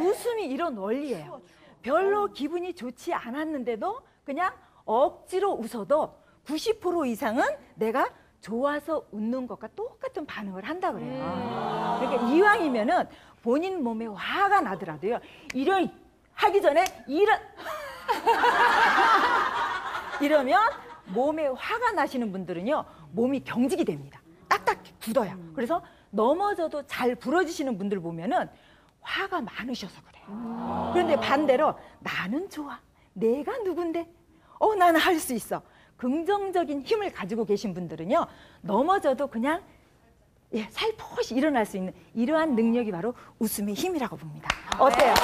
S13: 웃음이 이런 원리예요. 별로 기분이 좋지 않았는데도 그냥 억지로 웃어도 90% 이상은 내가 좋아서 웃는 것과 똑같은 반응을 한다 그래요. 그러니까 이왕이면은 본인 몸에 화가 나더라도요. 이런 하기 전에 이러면 몸에 화가 나시는 분들은요. 몸이 경직이 됩니다. 딱딱 굳어요. 그래서 넘어져도 잘 부러지시는 분들 보면은 화가 많으셔서 그래요. 그런데 반대로 나는 좋아. 내가 누군데? 나는 할 수 있어. 긍정적인 힘을 가지고 계신 분들은요. 넘어져도 그냥 살포시 일어날 수 있는 이러한 능력이 바로 웃음의 힘이라고 봅니다. 어때요?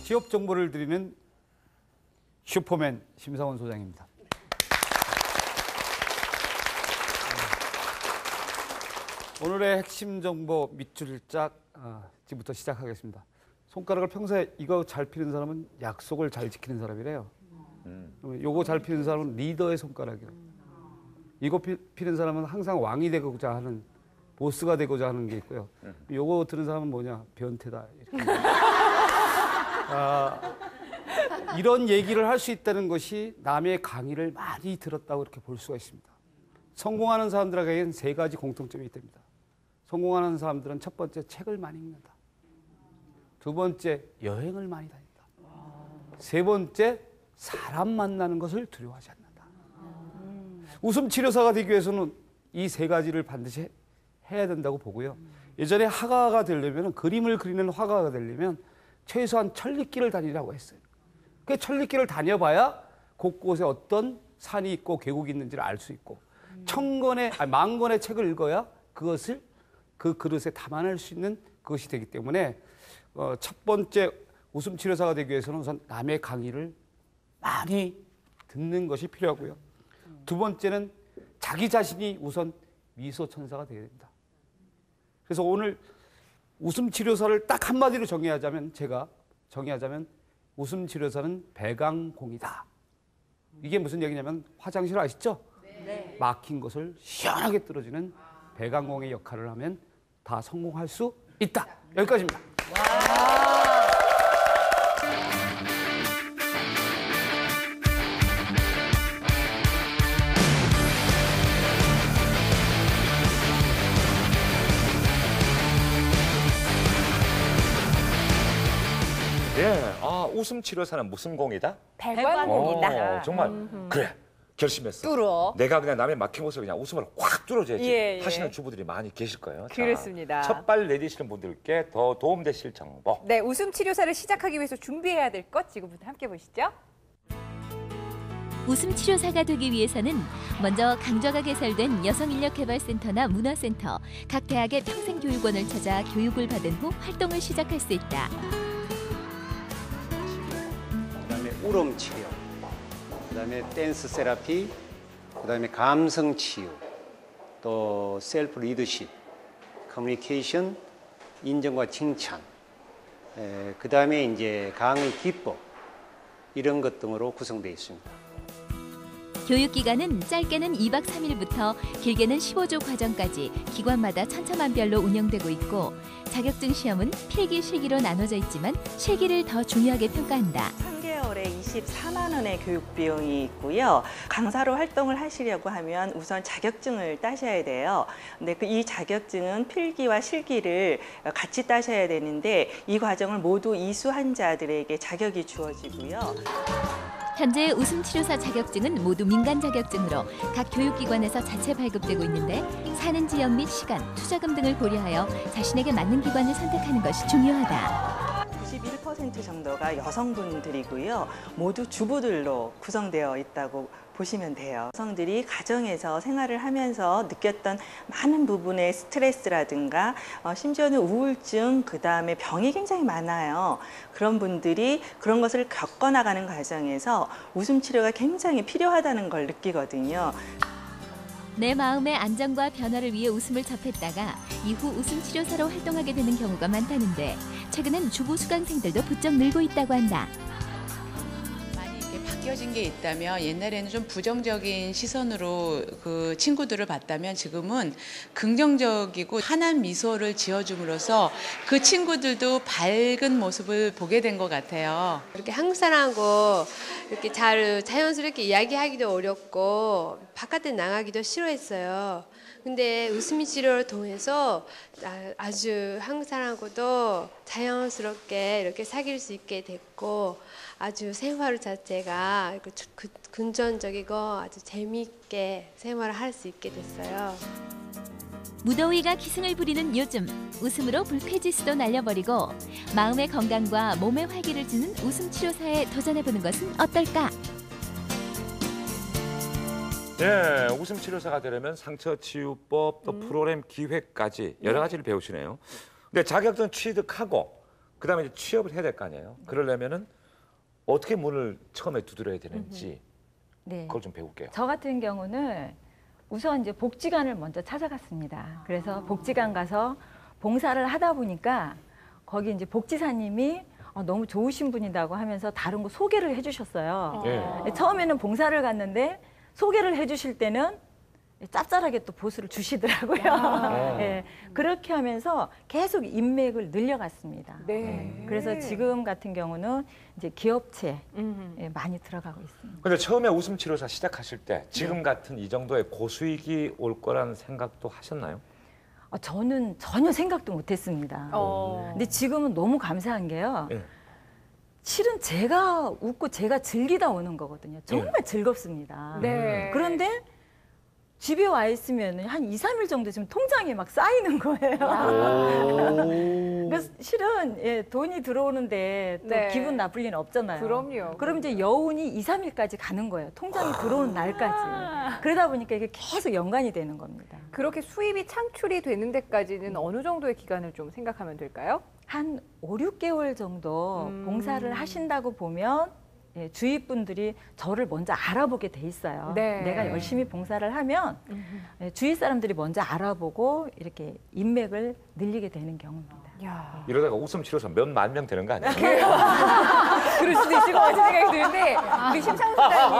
S10: 취업 정보를 드리는 슈퍼맨 심상원 소장입니다. 오늘의 핵심 정보 밑줄 짝 지금부터 시작하겠습니다. 손가락을 평소에 이거 잘 피는 사람은 약속을 잘 지키는 사람이래요. 요거 잘 피는 사람은 리더의 손가락이에요. 이거 피는 사람은 항상 왕이 되고자 하는 보스가 되고자 하는 게 있고요. 요거 드는 사람은 뭐냐? 변태다. 이렇게. 이런 얘기를 할 수 있다는 것이 남의 강의를 많이 들었다고 이렇게 볼 수가 있습니다. 성공하는 사람들에게는 3가지 공통점이 있답니다. 성공하는 사람들은 첫 번째 책을 많이 읽는다. 두 번째 여행을 많이 다닌다. 세 번째 사람 만나는 것을 두려워하지 않는다. 웃음 치료사가 되기 위해서는 이 3가지를 반드시 해야 된다고 보고요. 예전에 화가가 되려면 그림을 그리는 화가가 되려면 최소한 천리길을 다니라고 했어요. 그 천리길을 다녀봐야 곳곳에 어떤 산이 있고 계곡이 있는지를 알 수 있고 만 권의 책을 읽어야 그것을 그 그릇에 담아낼 수 있는 그것이 되기 때문에 첫 번째 웃음 치료사가 되기 위해서는 우선 남의 강의를 많이 듣는 것이 필요하고요. 두 번째는 자기 자신이 우선 미소 천사가 되어야 됩니다. 그래서 오늘 웃음 치료사를 딱 한마디로 정의하자면 웃음 치료사는 배강공이다. 이게 무슨 얘기냐면 화장실 아시죠? 네. 막힌 것을 시원하게 뚫어주는 배강공의 역할을 하면 다 성공할 수 있다. 여기까지입니다.
S3: 웃음 치료사는 무슨 공이다?
S4: 배관공이다.
S3: 정말 그래 결심했어.
S4: 뚫어.
S3: 내가 그냥 남의 막힌 곳을 그냥 웃음을 확 뚫어줘야지
S4: 예.
S3: 하시는 주부들이 많이 계실 거예요.
S4: 그렇습니다.
S3: 첫 발 내디시는 분들께 더 도움되실 정보.
S4: 네, 웃음 치료사를 시작하기 위해서 준비해야 될 것 지금부터 함께 보시죠.
S7: 웃음 치료사가 되기 위해서는 먼저 강저가 개설된 여성인력개발센터나 문화센터, 각 대학의 평생교육원을 찾아 교육을 받은 후 활동을 시작할 수 있다.
S17: 그다음에 울음 치료, 그다음에 댄스 세라피, 그다음에 감성 치유, 또 셀프 리더십, 커뮤니케이션, 인정과 칭찬, 그다음에 이제 강의 기법 이런 것 등으로 구성되어 있습니다.
S7: 교육기간은 짧게는 2박 3일부터 길게는 15주 과정까지 기관마다 천차만별로 운영되고 있고 자격증 시험은 필기, 실기로 나눠져 있지만 실기를 더 중요하게 평가한다.
S18: 3개월에 84만 원의 교육 비용이 있고요. 강사로 활동을 하시려고 하면 우선 자격증을 따셔야 돼요. 근데 이 자격증은 필기와 실기를 같이 따셔야 되는데 이 과정을 모두 이수한 자들에게 자격이 주어지고요.
S7: 현재 웃음치료사 자격증은 모두 민간 자격증으로 각 교육기관에서 자체 발급되고 있는데 사는 지역 및 시간, 투자금 등을 고려하여 자신에게 맞는 기관을 선택하는 것이 중요하다.
S18: 91% 정도가 여성분들이고요. 모두 주부들로 구성되어 있다고 보시면 돼요. 여성들이 가정에서 생활을 하면서 느꼈던 많은 부분의 스트레스라든가 심지어는 우울증, 그다음에 병이 굉장히 많아요. 그런 분들이 그런 것을 겪어나가는 과정에서 웃음 치료가 굉장히 필요하다는 걸 느끼거든요.
S7: 내 마음의 안정과 변화를 위해 웃음을 접했다가 이후 웃음 치료사로 활동하게 되는 경우가 많다는데 최근엔 주부 수강생들도 부쩍 늘고 있다고 한다.
S19: 바뀌어진 게 있다면 옛날에는 좀 부정적인 시선으로 그 친구들을 봤다면 지금은 긍정적이고 환한 미소를 지어줌으로써 그 친구들도 밝은 모습을 보게 된 것 같아요.
S20: 이렇게 한국 사람하고 이렇게 잘 자연스럽게 이야기하기도 어렵고 바깥에 나가기도 싫어했어요. 근데 웃음 치료를 통해서 아주 한국 사람하고도 자연스럽게 이렇게 사귈 수 있게 됐고 아주 생활 자체가 긍정적이고 아주 재미있게 생활을 할 수 있게 됐어요.
S7: 무더위가 기승을 부리는 요즘 웃음으로 불쾌지수도 날려버리고 마음의 건강과 몸의 활기를 주는 웃음 치료사에 도전해보는 것은 어떨까?
S3: 예, 웃음 치료사가 되려면 상처 치유법 또 프로그램 기획까지 여러 가지를 배우시네요. 근데 자격증 취득하고 그다음에 이제 취업을 해야 될 거 아니에요. 그러려면은 어떻게 문을 처음에 두드려야 되는지
S9: 네.
S3: 그걸 좀 배울게요.
S9: 저 같은 경우는 우선 이제 복지관을 먼저 찾아갔습니다. 그래서 복지관 가서 봉사를 하다 보니까 거기 이제 복지사님이 너무 좋으신 분이라고 하면서 다른 거 소개를 해주셨어요.
S3: 네.
S9: 처음에는 봉사를 갔는데 소개를 해주실 때는 짭짤하게 또 보수를 주시더라고요. 네, 그렇게 하면서 계속 인맥을 늘려갔습니다.
S4: 네.
S9: 그래서 지금 같은 경우는 이제 기업체에 많이 들어가고 있습니다.
S3: 근데 처음에 웃음 치료사 시작하실 때 지금 같은 이 정도의 고수익이 올 거라는 생각도 하셨나요?
S9: 저는 전혀 생각도 못했습니다. 근데 지금은 너무 감사한 게요.
S3: 네.
S9: 실은 제가 웃고 제가 즐기다 오는 거거든요. 정말 즐겁습니다.
S4: 네.
S9: 그런데 집에 와 있으면 한 2, 3일 정도 지금 통장에 막 쌓이는 거예요. 그래서 실은 돈이 들어오는데 또
S4: 네.
S9: 기분 나쁠 리는 없잖아요.
S4: 그럼요.
S9: 그럼 이제 여운이 2, 3일까지 가는 거예요. 통장이 들어오는 날까지. 그러다 보니까 이게 계속 연관이 되는 겁니다.
S4: 그렇게 수입이 창출이 되는 데까지는 어느 정도의 기간을 좀 생각하면 될까요?
S9: 한 5, 6개월 정도 봉사를 하신다고 보면 주위 분들이 저를 먼저 알아보게 돼 있어요.
S4: 네.
S9: 내가 열심히 봉사를 하면 주위 사람들이 먼저 알아보고 이렇게 인맥을 늘리게 되는 경우입니다.
S3: 이러다가 웃음 치료사 몇만 명 되는 거 아니에요?
S4: 그럴 수도 있을 것 같은 생각이 드는데 우리 심창훈 소장님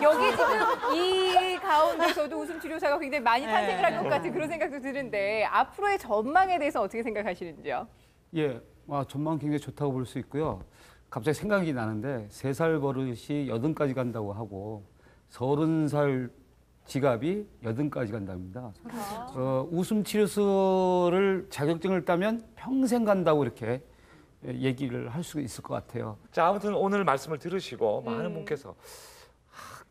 S4: 여기 지금 이 가운데서도 웃음 치료사가 굉장히 많이 탄생을 할 것 같은 그런 생각도 드는데 앞으로의 전망에 대해서 어떻게 생각하시는지요?
S10: 예, 전망 굉장히 좋다고 볼 수 있고요. 갑자기 생각이 나는데 3살 버릇이 80까지 간다고 하고 30살 지갑이 80까지 간답니다. 웃음 치료사를 자격증을 따면 평생 간다고 이렇게 얘기를 할 수 있을 것 같아요.
S3: 자, 아무튼 오늘 말씀을 들으시고 많은 분께서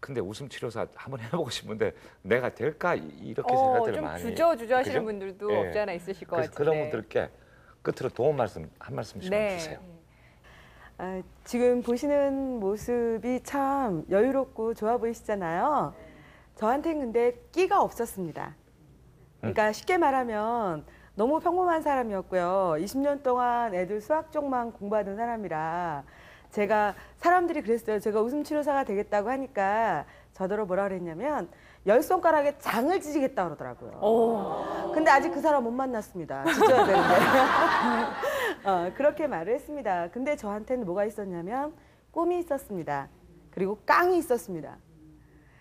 S3: 근데 웃음 치료사 한번 해보고 싶은데 내가 될까 이렇게 생각들을
S4: 좀
S3: 많이
S4: 주저주저 하시는
S3: 그죠?
S4: 분들도
S3: 예.
S4: 없지 않아 있으실 것
S3: 그래서
S4: 같은데
S3: 그런 분들께 끝으로 도움 말씀 한 말씀씩 주세요.
S8: 지금 보시는 모습이 참 여유롭고 좋아 보이시잖아요. 저한테는 근데 끼가 없었습니다. 그러니까 쉽게 말하면 너무 평범한 사람이었고요. 20년 동안 애들 수학 쪽만 공부하던 사람이라 제가 사람들이 그랬어요. 제가 웃음 치료사가 되겠다고 하니까 저더러 뭐라 그랬냐면 10손가락에 장을 찢겠다 그러더라고요. 근데 아직 그 사람 못 만났습니다. 찢어야 되는데. 그렇게 말을 했습니다. 근데 저한테는 뭐가 있었냐면 꿈이 있었습니다. 그리고 깡이 있었습니다.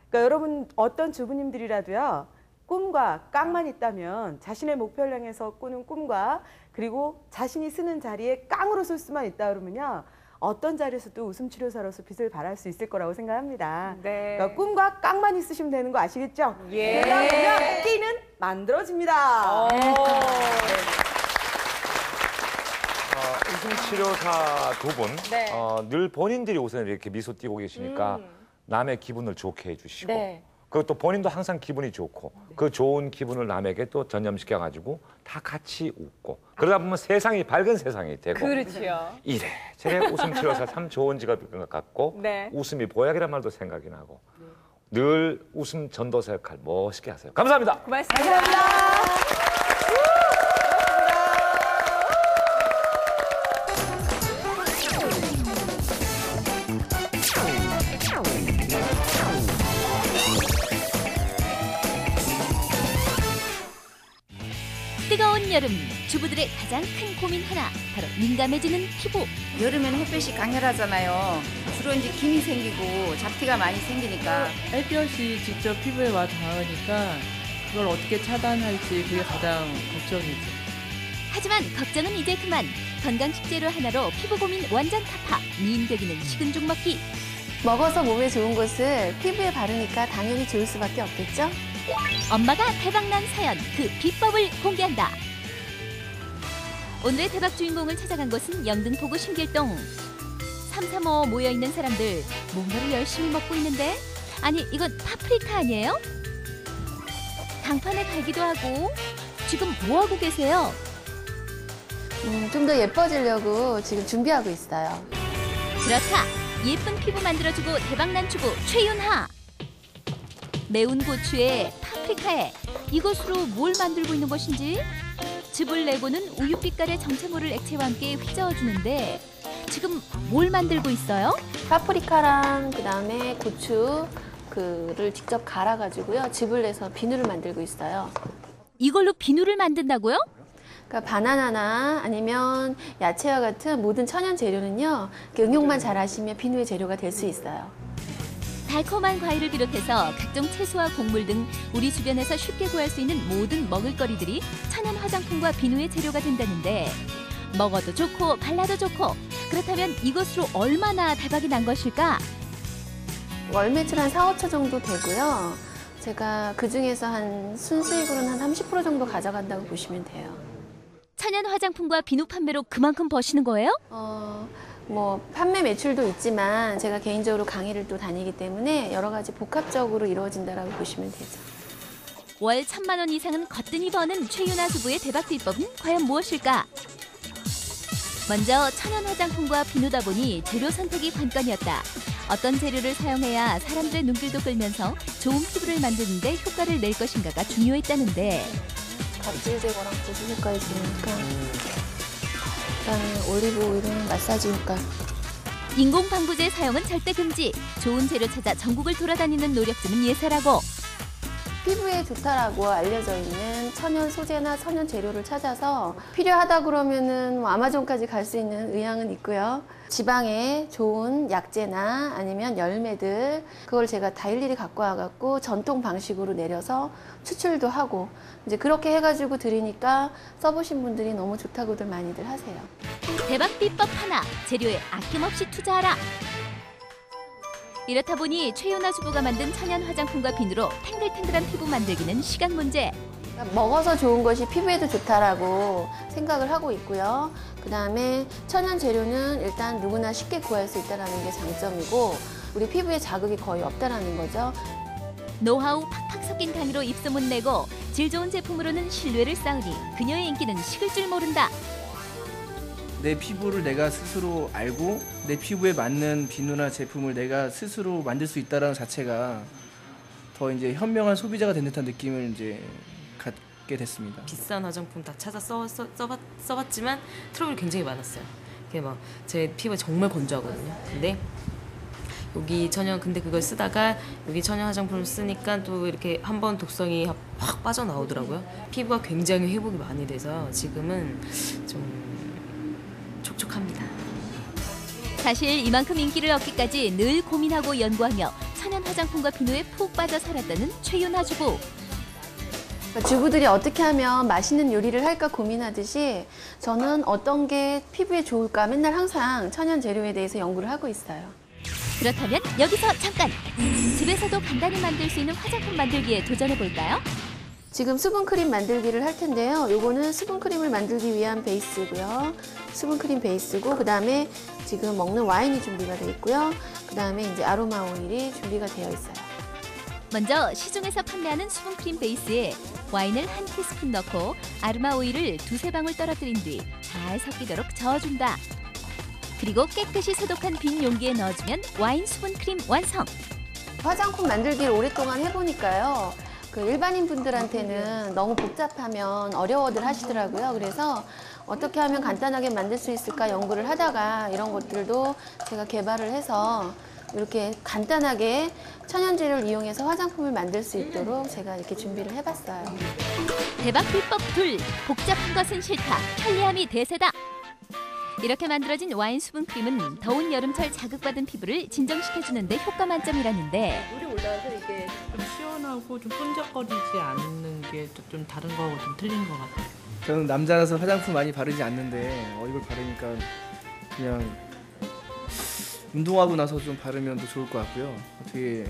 S8: 그러니까 여러분 어떤 주부님들이라도요. 꿈과 깡만 있다면 자신의 목표를 향해서 꾸는 꿈과 그리고 자신이 쓰는 자리에 깡으로 쓸 수만 있다 그러면요. 어떤 자리에서도 웃음 치료사로서 빛을 발할 수 있을 거라고 생각합니다.
S4: 네.
S8: 그러니까 꿈과 깡만 있으시면 되는 거 아시겠죠?
S4: 예.
S8: 그러면 끼는 만들어집니다.
S3: 웃음 치료사 두 분,
S4: 네.
S3: 늘 본인들이 우선 이렇게 미소 띄고 계시니까 남의 기분을 좋게 해주시고,
S4: 네.
S3: 그리고 또 본인도 항상 기분이 좋고, 그 좋은 기분을 남에게 또 전염시켜가지고 다 같이 웃고, 그러다 보면 세상이 밝은 세상이 되고,
S4: 그렇죠.
S3: 이래 저래 웃음 치료사 참 좋은 직업인 것 같고,
S4: 네.
S3: 웃음이 보약이란 말도 생각이 나고, 늘 웃음 전도사 역할 멋있게 하세요. 감사합니다.
S4: 고맙습니다.
S7: 뜨거운 여름, 주부들의 가장 큰 고민 하나, 바로 민감해지는 피부.
S21: 여름에는 햇볕이 강렬하잖아요. 주로 이제 김이 생기고 잡티가 많이 생기니까.
S22: 햇볕이 직접 피부에 와 닿으니까 그걸 어떻게 차단할지 그게 가장 걱정이죠.
S7: 하지만 걱정은 이제 그만. 건강 식재료 하나로 피부 고민 완전 타파. 미인벽이는 식은 죽 먹기.
S23: 먹어서 몸에 좋은 것을 피부에 바르니까 당연히 좋을 수밖에 없겠죠?
S7: 엄마가 대박난 사연, 그 비법을 공개한다. 오늘의 대박 주인공을 찾아간 곳은 영등포구 신길동. 삼삼오오 모여있는 사람들, 뭔가를 열심히 먹고 있는데, 아니 이건 파프리카 아니에요? 강판에 갈기도 하고. 지금 뭐하고 계세요?
S23: 좀 더 예뻐지려고 지금 준비하고 있어요.
S7: 그렇다. 예쁜 피부 만들어주고 대박난 주부 최윤하. 매운 고추에 파프리카에 이것으로 뭘 만들고 있는 것인지. 즙을 내고는 우유빛깔의 정체모를 액체와 함께 휘저어주는데 지금 뭘 만들고 있어요?
S23: 파프리카랑 그다음에 고추 그를 직접 갈아가지고요. 즙을 내서 비누를 만들고 있어요.
S7: 이걸로 비누를 만든다고요?
S23: 그러니까 바나나나 아니면 야채와 같은 모든 천연 재료는요. 응용만 잘 하시면 비누의 재료가 될 수 있어요.
S7: 달콤한 과일을 비롯해서 각종 채소와 곡물 등 우리 주변에서 쉽게 구할 수 있는 모든 먹을거리들이 천연 화장품과 비누의 재료가 된다는데 먹어도 좋고 발라도 좋고 그렇다면 이것으로 얼마나 대박이 난 것일까?
S23: 월 매출 한 4, 5천 정도 되고요. 제가 그중에서 한 순수익으로는 한 30% 정도 가져간다고 보시면 돼요.
S7: 천연 화장품과 비누 판매로 그만큼 버시는 거예요?
S23: 뭐 판매 매출도 있지만 제가 개인적으로 강의를 또 다니기 때문에 여러 가지 복합적으로 이루어진다라고 보시면 되죠.
S7: 월 1,000만 원 이상은 거뜬히 버는 최윤하 주부의 대박 비법은 과연 무엇일까? 먼저 천연 화장품과 비누다 보니 재료 선택이 관건이었다. 어떤 재료를 사용해야 사람들의 눈길도 끌면서 좋은 피부를 만드는 데 효과를 낼 것인가가 중요했다는데
S23: 각질 제거랑 보습 효과가 있으니까 일단 올리브 오일은 마사지 효과.
S7: 인공 방부제 사용은 절대 금지. 좋은 재료 찾아 전국을 돌아다니는 노력증은 예사라고.
S23: 피부에 좋다라고 알려져 있는 천연 소재나 천연 재료를 찾아서 필요하다 그러면은 뭐 아마존까지 갈 수 있는 의향은 있고요. 지방에 좋은 약재나 아니면 열매들 그걸 제가 다 일일이 갖고 와갖고 전통 방식으로 내려서 추출도 하고 이제 그렇게 해가지고 드리니까 써보신 분들이 너무 좋다고들 많이들 하세요.
S7: 대박 비법 하나, 재료에 아낌없이 투자하라. 이렇다 보니 최윤하 주부가 만든 천연 화장품과 비누로 탱글탱글한 피부 만들기는 시간 문제.
S23: 먹어서 좋은 것이 피부에도 좋다라고 생각을 하고 있고요. 그다음에 천연 재료는 일단 누구나 쉽게 구할 수 있다는 게 장점이고 우리 피부에 자극이 거의 없다는 거죠.
S7: 노하우 팍팍 섞인 강의로 입소문 내고 질 좋은 제품으로는 신뢰를 쌓으니 그녀의 인기는 식을 줄 모른다.
S24: 내 피부를 내가 스스로 알고 내 피부에 맞는 비누나 제품을 내가 스스로 만들 수 있다는 자체가 더 이제 현명한 소비자가 된 듯한 느낌을 이제 갖게 됐습니다.
S25: 비싼 화장품 다 찾아 써봤지만 트러블이 굉장히 많았어요. 그게 막 제 피부가 정말 건조하거든요. 근데 그걸 쓰다가 여기 천연 화장품을 쓰니까 또 이렇게 한번 독성이 확 빠져나오더라고요. 피부가 굉장히 회복이 많이 돼서 지금은 좀 촉촉합니다.
S7: 사실 이만큼 인기를 얻기까지 늘 고민하고 연구하며 천연 화장품과 비누에 푹 빠져 살았다는 최윤하 주부.
S23: 그러니까 주부들이 어떻게 하면 맛있는 요리를 할까 고민하듯이 저는 어떤 게 피부에 좋을까 맨날 항상 천연 재료에 대해서 연구를 하고 있어요.
S7: 그렇다면 여기서 잠깐! 집에서도 간단히 만들 수 있는 화장품 만들기에 도전해볼까요?
S23: 지금 수분크림 만들기를 할 텐데요. 요거는 수분크림을 만들기 위한 베이스고요. 수분크림 베이스고 그다음에 지금 먹는 와인이 준비가 돼 있고요. 그다음에 이제 아로마 오일이 준비가 되어 있어요.
S7: 먼저 시중에서 판매하는 수분크림 베이스에 와인을 한 티스푼 넣고 아로마 오일을 2~3방울 떨어뜨린 뒤 잘 섞이도록 저어준다. 그리고 깨끗이 소독한 빈 용기에 넣어주면 와인 수분크림 완성!
S23: 화장품 만들기를 오랫동안 해보니까요. 그 일반인 분들한테는 너무 복잡하면 어려워들 하시더라고요. 그래서 어떻게 하면 간단하게 만들 수 있을까 연구를 하다가 이런 것들도 제가 개발을 해서 이렇게 간단하게 천연재료를 이용해서 화장품을 만들 수 있도록 제가 이렇게 준비를 해봤어요.
S7: 대박 비법 둘! 복잡한 것은 싫다! 편리함이 대세다! 이렇게 만들어진 와인 수분크림은 더운 여름철 자극받은 피부를 진정시켜주는 데 효과 만점이라는데
S22: 물이 올라와서 이게 좀 시원하고 좀 끈적거리지 않는 게 좀 다른 거하고 좀 틀린 것 같아요.
S24: 저는 남자라서 화장품 많이 바르지 않는데 이걸 바르니까 그냥 운동하고 나서 좀 바르면 더 좋을 것 같고요. 되게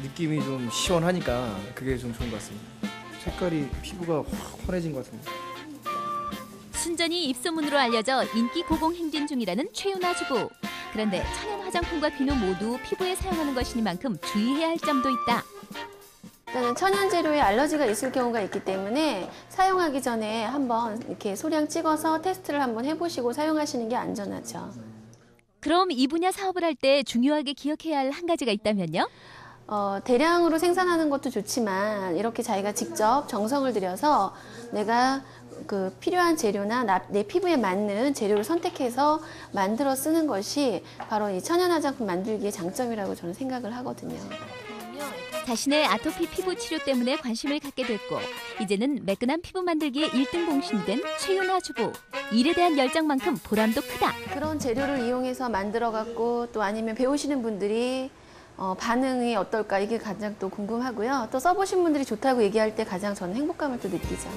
S24: 느낌이 좀 시원하니까 그게 좀 좋은 것 같습니다. 색깔이 피부가 확 환해진 것 같습니다.
S7: 순전히 입소문으로 알려져 인기 고공행진 중이라는 최윤아 주부. 그런데 천연 화장품과 비누 모두 피부에 사용하는 것이니만큼 주의해야 할 점도 있다.
S23: 일단은 천연 재료에 알러지가 있을 경우가 있기 때문에 사용하기 전에 한번 이렇게 소량 찍어서 테스트를 한번 해보시고 사용하시는 게 안전하죠.
S7: 그럼 이 분야 사업을 할 때 중요하게 기억해야 할 한 가지가 있다면요?
S23: 대량으로 생산하는 것도 좋지만 이렇게 자기가 직접 정성을 들여서 내가 그 필요한 재료나 내 피부에 맞는 재료를 선택해서 만들어 쓰는 것이 바로 이 천연 화장품 만들기의 장점이라고 저는 생각을 하거든요.
S7: 자신의 아토피 피부 치료 때문에 관심을 갖게 됐고 이제는 매끈한 피부 만들기에 1등 공신이 된 최윤아 주부. 일에 대한 열정만큼 보람도 크다.
S23: 그런 재료를 이용해서 만들어갖고 또 아니면 배우시는 분들이 반응이 어떨까 이게 가장 또 궁금하고요. 또 써보신 분들이 좋다고 얘기할 때 가장 저는 행복감을 또 느끼죠.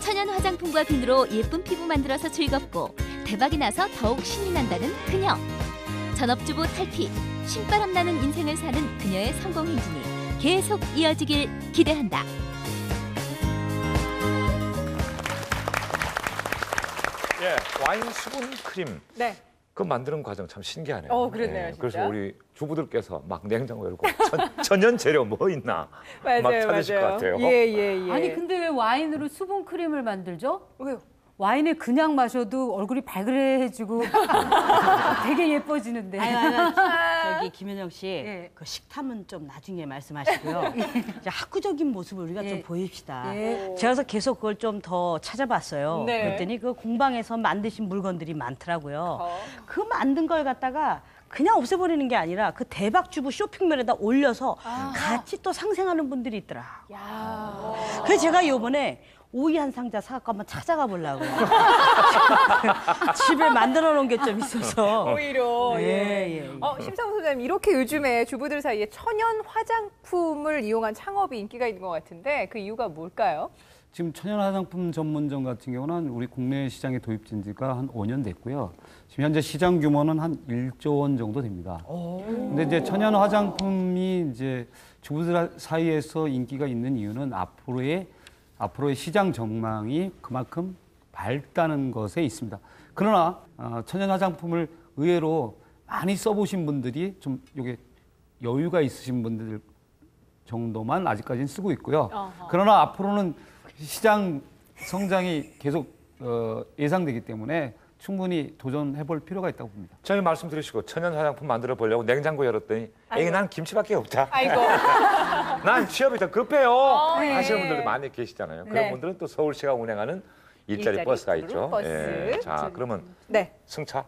S7: 천연 화장품과 비누로 예쁜 피부 만들어서 즐겁고 대박이 나서 더욱 신이 난다는 그녀. 전업주부 탈피, 신바람 나는 인생을 사는 그녀의 성공 행진이 계속 이어지길 기대한다.
S3: 예, 와인 수분 크림.
S4: 네.
S3: 그 만드는 과정 참 신기하네요.
S4: 그렇네요,
S3: 예,
S4: 진짜.
S3: 그래서 우리 주부들께서 막 냉장고 열고 천연 재료 뭐 있나
S4: 맞아요,
S3: 막 찾으실
S4: 맞아요.
S3: 것 같아요.
S4: 예.
S6: 아니 근데 왜 와인으로 수분 크림을 만들죠?
S4: 왜요?
S6: 와인을 그냥 마셔도 얼굴이 발그레해지고 되게 예뻐지는데.
S1: 저기 김현정 씨, 그 식탐은 좀 나중에 말씀하시고요. 이제 학구적인 모습을 우리가 좀 보입시다. 제가 그래서 계속 그걸 좀 더 찾아봤어요.
S2: 네.
S1: 그랬더니 그 공방에서 만드신 물건들이 많더라고요. 그 만든 걸 갖다가 그냥 없애버리는 게 아니라 그 대박주부 쇼핑몰에다 올려서 같이 또 상생하는 분들이 있더라. 그래서 제가 이번에 오이 한 상자 사갖고 한번 찾아가 보려고요. 집에 만들어 놓은 게 좀 있어서.
S4: 오히려.
S1: 예.
S4: 심상우 소장님, 이렇게 요즘에 주부들 사이에 천연 화장품을 이용한 창업이 인기가 있는 것 같은데 그 이유가 뭘까요?
S10: 지금 천연 화장품 전문점 같은 경우는 우리 국내 시장에 도입된 지가 한 5년 됐고요. 지금 현재 시장 규모는 한 1조 원 정도 됩니다. 근데 이제 천연 화장품이 이제 주부들 사이에서 인기가 있는 이유는 앞으로의 시장 전망이 그만큼 밝다는 것에 있습니다. 그러나 천연 화장품을 의외로 많이 써보신 분들이 좀 이게 여유가 있으신 분들 정도만 아직까지는 쓰고 있고요. 그러나 앞으로는 시장 성장이 계속 예상되기 때문에 충분히 도전해볼 필요가 있다고 봅니다.
S3: 저희 말씀 들으시고 천연 화장품 만들어 보려고 냉장고 열었더니 에이 난 김치밖에 없다.
S4: 아이고.
S3: 난 취업이 더 급해요.
S4: 네.
S3: 하시는 분들도 많이 계시잖아요. 그런
S4: 네.
S3: 분들은 또 서울시가 운행하는 일자리 버스가 있죠.
S4: 버스.
S3: 예. 자, 그러면 승차.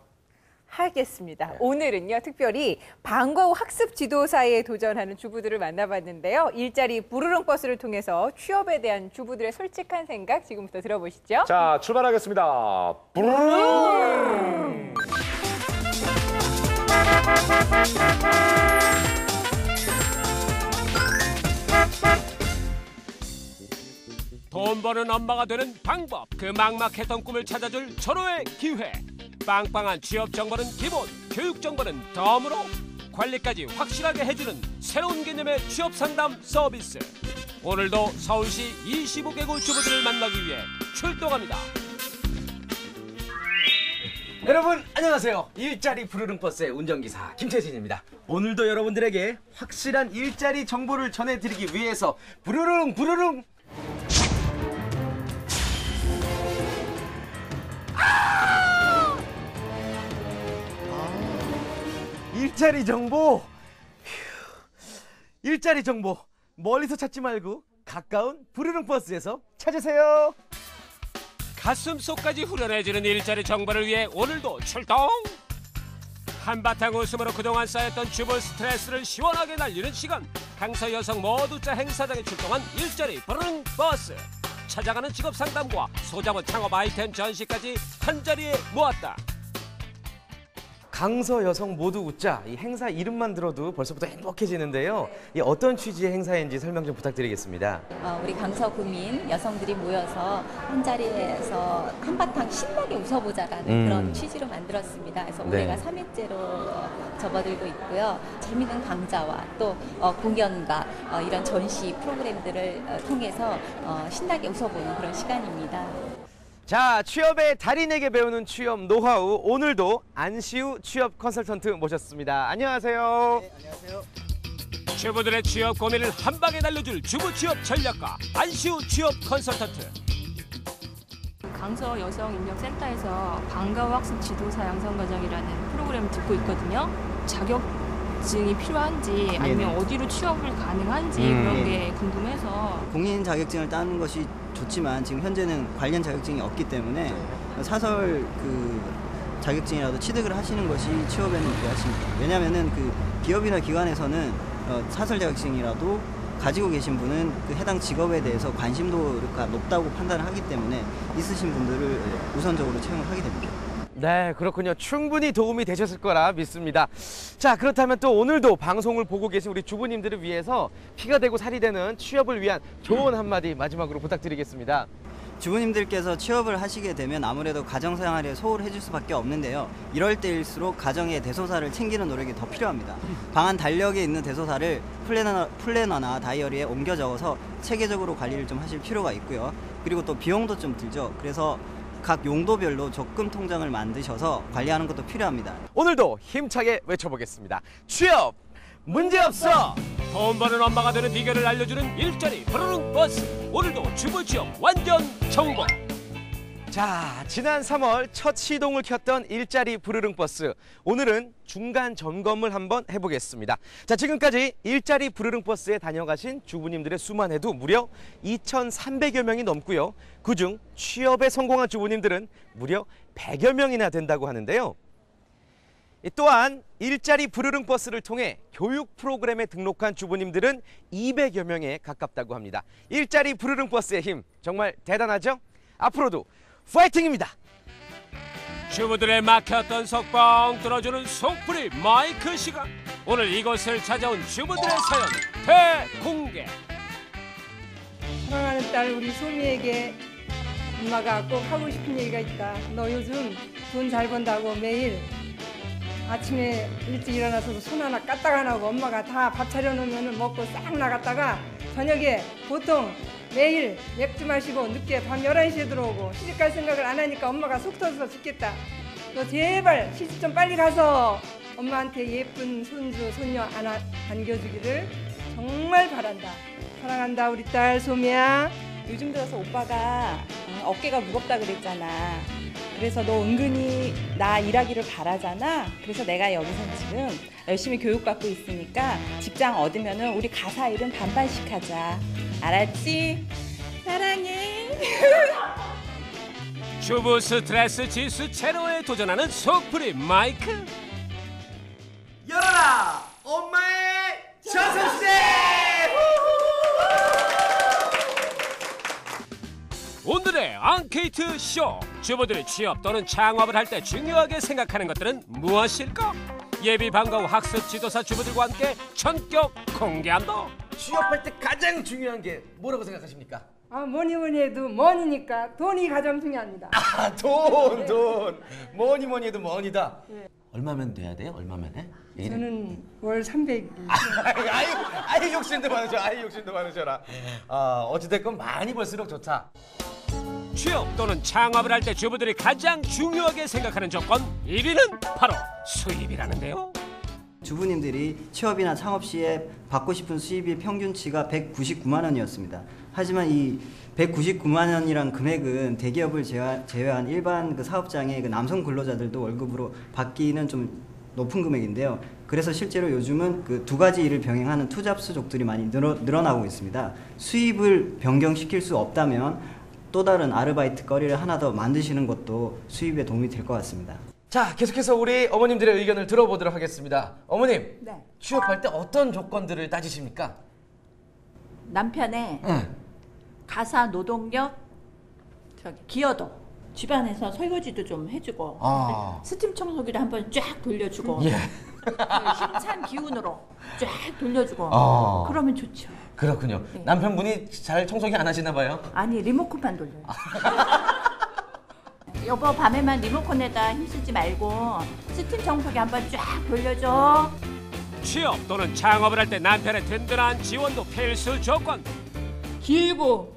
S4: 하겠습니다. 오늘은요, 특별히 방과 후 학습 지도사에 도전하는 주부들을 만나봤는데요. 일자리 부르릉 버스를 통해서 취업에 대한 주부들의 솔직한 생각 지금부터 들어보시죠.
S3: 자, 출발하겠습니다. 부르릉!
S2: 돈 버는 엄마가 되는 방법, 그 막막했던 꿈을 찾아줄 절호의 기회. 빵빵한 취업 정보는 기본, 교육 정보는 덤으로, 관리까지 확실하게 해주는 새로운 개념의 취업 상담 서비스. 오늘도 서울시 25개국 주부들을 만나기 위해 출동합니다.
S5: 여러분 안녕하세요. 일자리 부르릉 버스의 운전기사 김태진입니다. 오늘도 여러분들에게 확실한 일자리 정보를 전해드리기 위해서 부르릉 일자리 정보. 일자리 정보 멀리서 찾지 말고 가까운 부르릉 버스에서 찾으세요.
S2: 가슴속까지 후련해지는 일자리 정보를 위해 오늘도 출동! 한바탕 웃음으로 그동안 쌓였던 주부 스트레스를 시원하게 날리는 시간. 강서 여성 모두자 행사장에 출동한 일자리 부르릉 버스. 찾아가는 직업 상담과 소자본 창업 아이템 전시까지 한자리에 모았다.
S5: 강서 여성 모두 웃자, 이 행사 이름만 들어도 벌써부터 행복해지는데요. 이 어떤 취지의 행사인지 설명 좀 부탁드리겠습니다.
S11: 우리 강서 구민 여성들이 모여서 한자리에서 한바탕 신나게 웃어보자라는 그런 취지로 만들었습니다. 그래서 올해가 3회째로 접어들고 있고요. 재미있는 강좌와 또 공연과 이런 전시 프로그램들을 통해서 신나게 웃어보는 그런 시간입니다.
S5: 자, 취업의 달인에게 배우는 취업 노하우, 오늘도 안시우 취업 컨설턴트 모셨습니다. 안녕하세요.
S12: 네, 안녕하세요.
S2: 주부들의 취업 고민을 한 방에 날려줄 주부 취업 전략가 안시우 취업 컨설턴트.
S15: 강서 여성인력센터에서 방과후 학습 지도사 양성과정이라는 프로그램을 듣고 있거든요. 자격증이 필요한지 아니면 어디로 취업을 가능한지 그런 게 궁금해서.
S12: 공인 자격증을 따는 것이 좋지만 지금 현재는 관련 자격증이 없기 때문에 사설 자격증이라도 취득을 하시는 것이 취업에는 유리하십니다. 왜냐하면은 기업이나 기관에서는 사설 자격증이라도 가지고 계신 분은 해당 직업에 대해서 관심도가 높다고 판단을 하기 때문에 있으신 분들을 우선적으로 채용을 하게 됩니다.
S5: 네, 그렇군요. 충분히 도움이 되셨을 거라 믿습니다. 자, 그렇다면 또 오늘도 방송을 보고 계신 우리 주부님들을 위해서 피가 되고 살이 되는 취업을 위한 조언 한마디 마지막으로 부탁드리겠습니다.
S12: 주부님들께서 취업을 하시게 되면 아무래도 가정생활에 소홀해 줄 수밖에 없는데요. 이럴 때일수록 가정의 대소사를 챙기는 노력이 더 필요합니다. 방안 달력에 있는 대소사를 플래너나 다이어리에 옮겨 적어서 체계적으로 관리를 좀 하실 필요가 있고요. 그리고 또 비용도 좀 들죠. 그래서 각 용도별로 적금 통장을 만드셔서 관리하는 것도 필요합니다.
S5: 오늘도 힘차게 외쳐보겠습니다. 취업 문제없어!
S2: 돈 버는 엄마가 되는 비결을 알려주는 일자리 부르릉 버스. 오늘도 주부 취업 완전 정보.
S5: 자, 지난 3월 첫 시동을 켰던 일자리 부르릉 버스. 오늘은 중간 점검을 한번 해보겠습니다. 자, 지금까지 일자리 부르릉 버스에 다녀가신 주부님들의 수만 해도 무려 2,300여 명이 넘고요. 그중 취업에 성공한 주부님들은 무려 100여 명이나 된다고 하는데요. 또한 일자리 부르릉 버스를 통해 교육 프로그램에 등록한 주부님들은 200여 명에 가깝다고 합니다. 일자리 부르릉 버스의 힘 정말 대단하죠? 앞으로도 파이팅입니다.
S2: 주부들의 막혔던 속 뻥 뚫어주는 속풀이 마이크 시간. 오늘 이곳을 찾아온 주부들의 사연 대공개.
S26: 사랑하는 딸 우리 소미에게 엄마가 꼭 하고 싶은 얘기가 있다. 너 요즘 돈 잘 번다고 매일 아침에 일찍 일어나서 손 하나 까딱 안 하고 엄마가 다 밥 차려놓으면 먹고 싹 나갔다가 저녁에 보통 매일 맥주 마시고 늦게 밤 11시에 들어오고 시집갈 생각을 안 하니까 엄마가 속 터져서 죽겠다. 너 제발 시집 좀 빨리 가서 엄마한테 예쁜 손주, 손녀 안겨주기를 정말 바란다. 사랑한다 우리 딸 소미야.
S27: 요즘 들어서 오빠가 어깨가 무겁다 그랬잖아. 그래서 너 은근히 나 일하기를 바라잖아. 그래서 내가 여기서 지금 열심히 교육받고 있으니까 직장 얻으면은 우리 가사 일은 반반씩 하자. 알았지? 사랑해.
S2: 주부 스트레스 지수 제로에 도전하는 속풀이 마이크.
S5: 열어라 엄마의 저승세.
S2: 오늘의 앙케이트 쇼. 주부들이 취업 또는 창업을 할 때 중요하게 생각하는 것들은 무엇일까? 예비 방과 후 학습 지도사 주부들과 함께 전격 공개한다.
S5: 취업할 때 가장 중요한 게 뭐라고 생각하십니까?
S26: 뭐니 해도 머니니까 돈이 가장 중요합니다.
S5: 돈. 뭐니 해도 머니다.
S26: 네.
S5: 얼마면 돼야 돼요? 얼마면 해?
S26: 저는 월 300.
S5: 아이 욕심도 많으셔라. 어찌됐건 많이 벌수록 좋다.
S2: 취업 또는 창업을 할 때 주부들이 가장 중요하게 생각하는 조건 1위는 바로 수입이라는데요.
S12: 주부님들이 취업이나 창업 시에 받고 싶은 수입이 평균치가 199만 원이었습니다. 하지만 이 199만 원이란 금액은 대기업을 제외한 일반 그 사업장의 그 남성 근로자들도 월급으로 받기는 좀 높은 금액인데요. 그래서 실제로 요즘은 그 두 가지 일을 병행하는 투잡수족들이 많이 늘어나고 있습니다. 수입을 변경시킬 수 없다면 또 다른 아르바이트 거리를 하나 더 만드시는 것도 수입에 도움이 될 것 같습니다.
S5: 자, 계속해서 우리 어머님들의 의견을 들어보도록 하겠습니다. 어머님,
S13: 네.
S5: 취업할 때 어떤 조건들을 따지십니까?
S13: 남편의 가사 노동력, 기여도, 집안에서 설거지도 좀 해주고 스팀 청소기를 한번 쫙 돌려주고 힘찬 기운으로 쫙 돌려주고 그러면 좋죠.
S5: 그렇군요.
S13: 네.
S5: 남편분이 잘 청소기 안 하시나 봐요?
S13: 아니 리모컨만 돌려요. 여보 밤에만 리모컨에다 힘쓰지 말고 스팀 청소기 한번 쫙 돌려줘.
S2: 취업 또는 창업을 할 때 남편의 든든한 지원도 필수 조건.
S14: 길고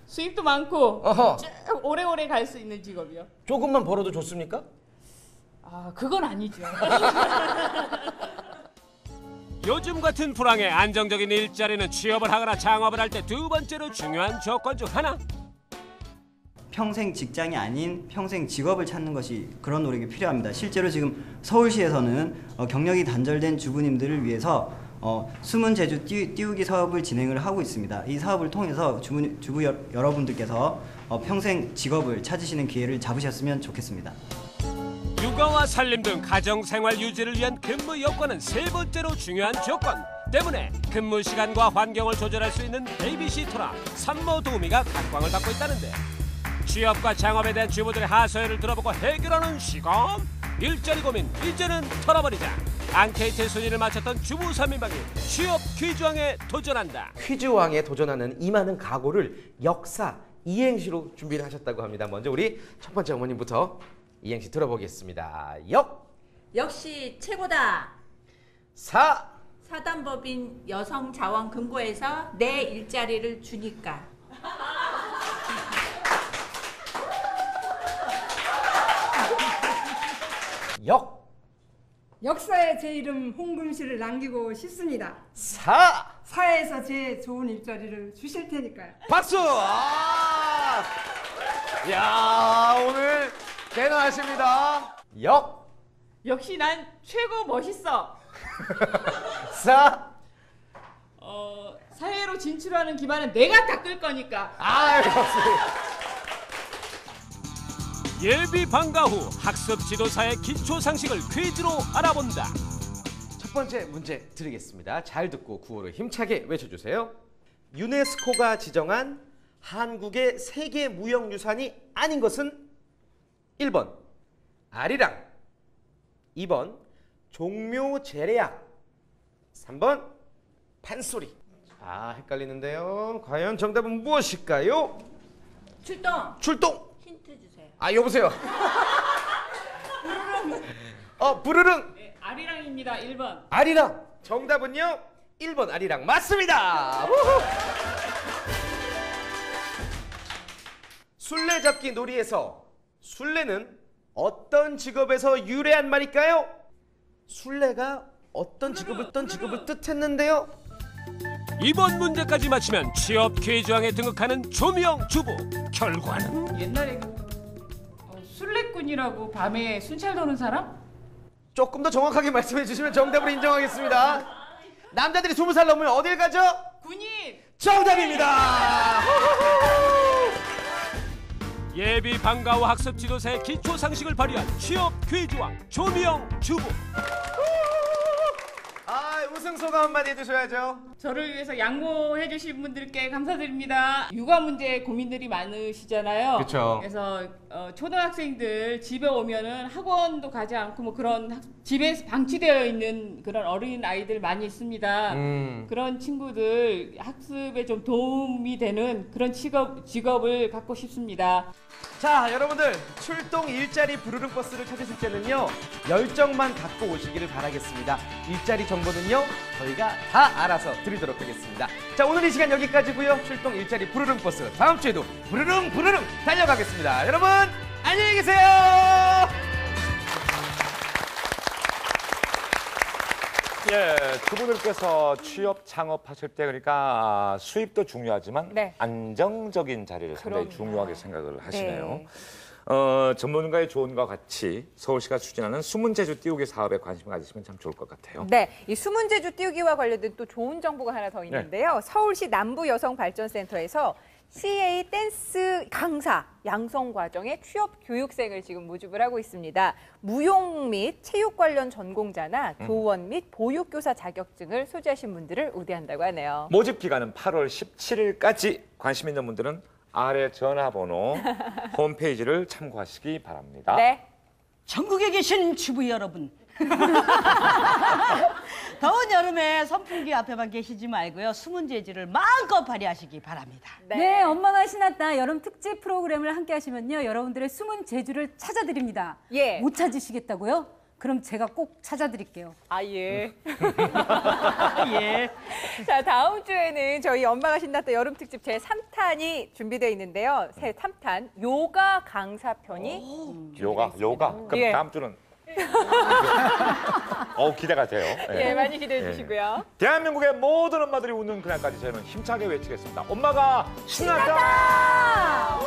S14: 수입도 많고
S5: 어허.
S14: 쭉 오래오래 갈 수 있는 직업이요.
S5: 조금만 벌어도 좋습니까?
S14: 그건 아니죠.
S2: 요즘 같은 불황에 안정적인 일자리는 취업을 하거나 창업을 할 때 두 번째로 중요한 조건 중 하나.
S12: 평생 직장이 아닌 평생 직업을 찾는 것이 그런 노력이 필요합니다. 실제로 지금 서울시에서는 경력이 단절된 주부님들을 위해서 숨은 제주 띄우기 사업을 진행을 하고 있습니다. 이 사업을 통해서 주부 여러분들께서 평생 직업을 찾으시는 기회를 잡으셨으면 좋겠습니다.
S2: 육아와 살림 등 가정생활 유지를 위한 근무 여건은 세 번째로 중요한 조건 때문에 근무 시간과 환경을 조절할 수 있는 베이비시터나 산모 도우미가 각광을 받고 있다는데, 취업과 창업에 대한 주부들의 하소연을 들어보고 해결하는 시간. 일자리 고민 이제는 털어버리자. 앙케이트 순위를 맞췄던 주부 3인방이 취업 퀴즈왕에 도전한다.
S5: 퀴즈왕에 도전하는 이 많은 각오를 역사 이행시로 준비를 하셨다고 합니다. 먼저 우리 첫 번째 어머님부터 이행시 들어보겠습니다.
S13: 역시 최고다. 사단법인 여성 자원 금고에서 내 일자리를 주니까.
S26: 역사에 제 이름 홍금실을 남기고 싶습니다. 사회에서 제 좋은 일자리를 주실 테니까요.
S5: 박수! 야, 오늘 대단하십니다.
S14: 역시 난 최고 멋있어. 사회로 진출하는 기반은 내가 닦을 거니까.
S2: 예비 방과 후 학습 지도사의 기초 상식을 퀴즈로 알아본다.
S5: 첫 번째 문제 드리겠습니다. 잘 듣고 구호를 힘차게 외쳐주세요. 유네스코가 지정한 한국의 세계 무형유산이 아닌 것은 1번 아리랑, 2번 종묘제례악, 3번 판소리. 자, 헷갈리는데요. 과연 정답은 무엇일까요? 출동.
S13: 힌트 주세요.
S5: 여보세요. 부르릉.
S14: 네, 아리랑입니다. 1번.
S5: 아리랑. 정답은요? 1번 아리랑 맞습니다. 술래잡기 놀이에서 술래는 어떤 직업에서 유래한 말일까요? 술래가 어떤 직업을 뜻했는데요?
S2: 이번 문제까지 맞히면 취업 퀴즈왕에 등극하는 조미영 주부. 결과는
S14: 옛날에 술래꾼이라고 밤에 순찰 도는 사람?
S5: 조금 더 정확하게 말씀해 주시면 정답을 인정하겠습니다. 남자들이 20살 넘으면 어딜 가죠?
S14: 군인.
S5: 정답입니다.
S2: 예비 방과 후 학습 지도사의 기초 상식을 발휘한 취업 퀴즈왕 조미영 주부.
S5: 우승 소감 한마디 해주셔야죠.
S14: 저를 위해서 양보해 주신 분들께 감사드립니다. 육아 문제 고민들이 많으시잖아요.
S5: 그쵸.
S14: 그래서 초등학생들 집에 오면은 학원도 가지 않고 뭐 그런 집에서 방치되어 있는 그런 어린 아이들 많이 있습니다. 그런 친구들 학습에 좀 도움이 되는 그런 직업을 갖고 싶습니다.
S5: 자, 여러분들 출동 일자리 부르릉 버스를 찾으실 때는요, 열정만 갖고 오시기를 바라겠습니다. 일자리 정보는요, 저희가 다 알아서 드리도록 하겠습니다. 자, 오늘 이 시간 여기까지고요. 출동 일자리 부르릉 버스 다음 주에도 부르릉 달려가겠습니다. 여러분 안녕히 계세요.
S3: 예, 그분들께서 취업 창업하실 때 그러니까 수입도 중요하지만 안정적인 자리를 상당히 중요하게 생각을 하시네요. 전문가의 조언과 같이 서울시가 추진하는 수문제주 띄우기 사업에 관심 가지시면 참 좋을 것 같아요.
S4: 네, 이 수문제주 띄우기와 관련된 또 좋은 정보가 하나 더 있는데요. 서울시 남부여성발전센터에서 CA 댄스 강사 양성 과정의 취업 교육생을 지금 모집을 하고 있습니다. 무용 및 체육 관련 전공자나 교원 및 보육교사 자격증을 소지하신 분들을 우대한다고 하네요.
S3: 모집 기간은 8월 17일까지 관심 있는 분들은 아래 전화번호 홈페이지를 참고하시기 바랍니다.
S4: 네.
S1: 전국에 계신 주부 여러분. 더운 여름에 선풍기 앞에만 계시지 말고요. 숨은 재주를 마음껏 발휘하시기 바랍니다.
S6: 네, 엄마가 신났다 여름 특집 프로그램을 함께 하시면요. 여러분들의 숨은 재주를 찾아드립니다.
S4: 예.
S6: 못 찾으시겠다고요? 그럼 제가 꼭 찾아드릴게요.
S4: 아, 예.
S1: 예.
S4: 자, 다음 주에는 저희 엄마가 신났다 여름 특집 제3탄이 준비되어 있는데요. 새 3탄 요가 강사 편이
S3: 요가. 그럼
S4: 예.
S3: 다음 주는 기대가 돼요.
S4: 예, 많이 기대해 주시고요.
S3: 대한민국의 모든 엄마들이 웃는 그날까지 저희는 힘차게 외치겠습니다. 엄마가 신났다!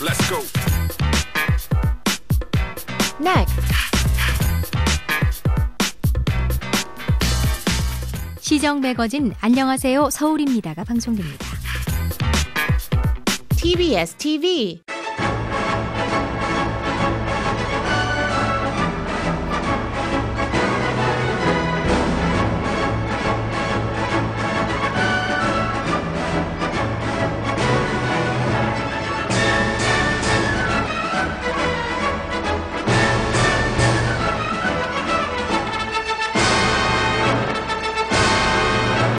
S2: Let's go.
S7: Next. 시정 매거진 안녕하세요 서울입니다가 방송됩니다.
S8: TBS TV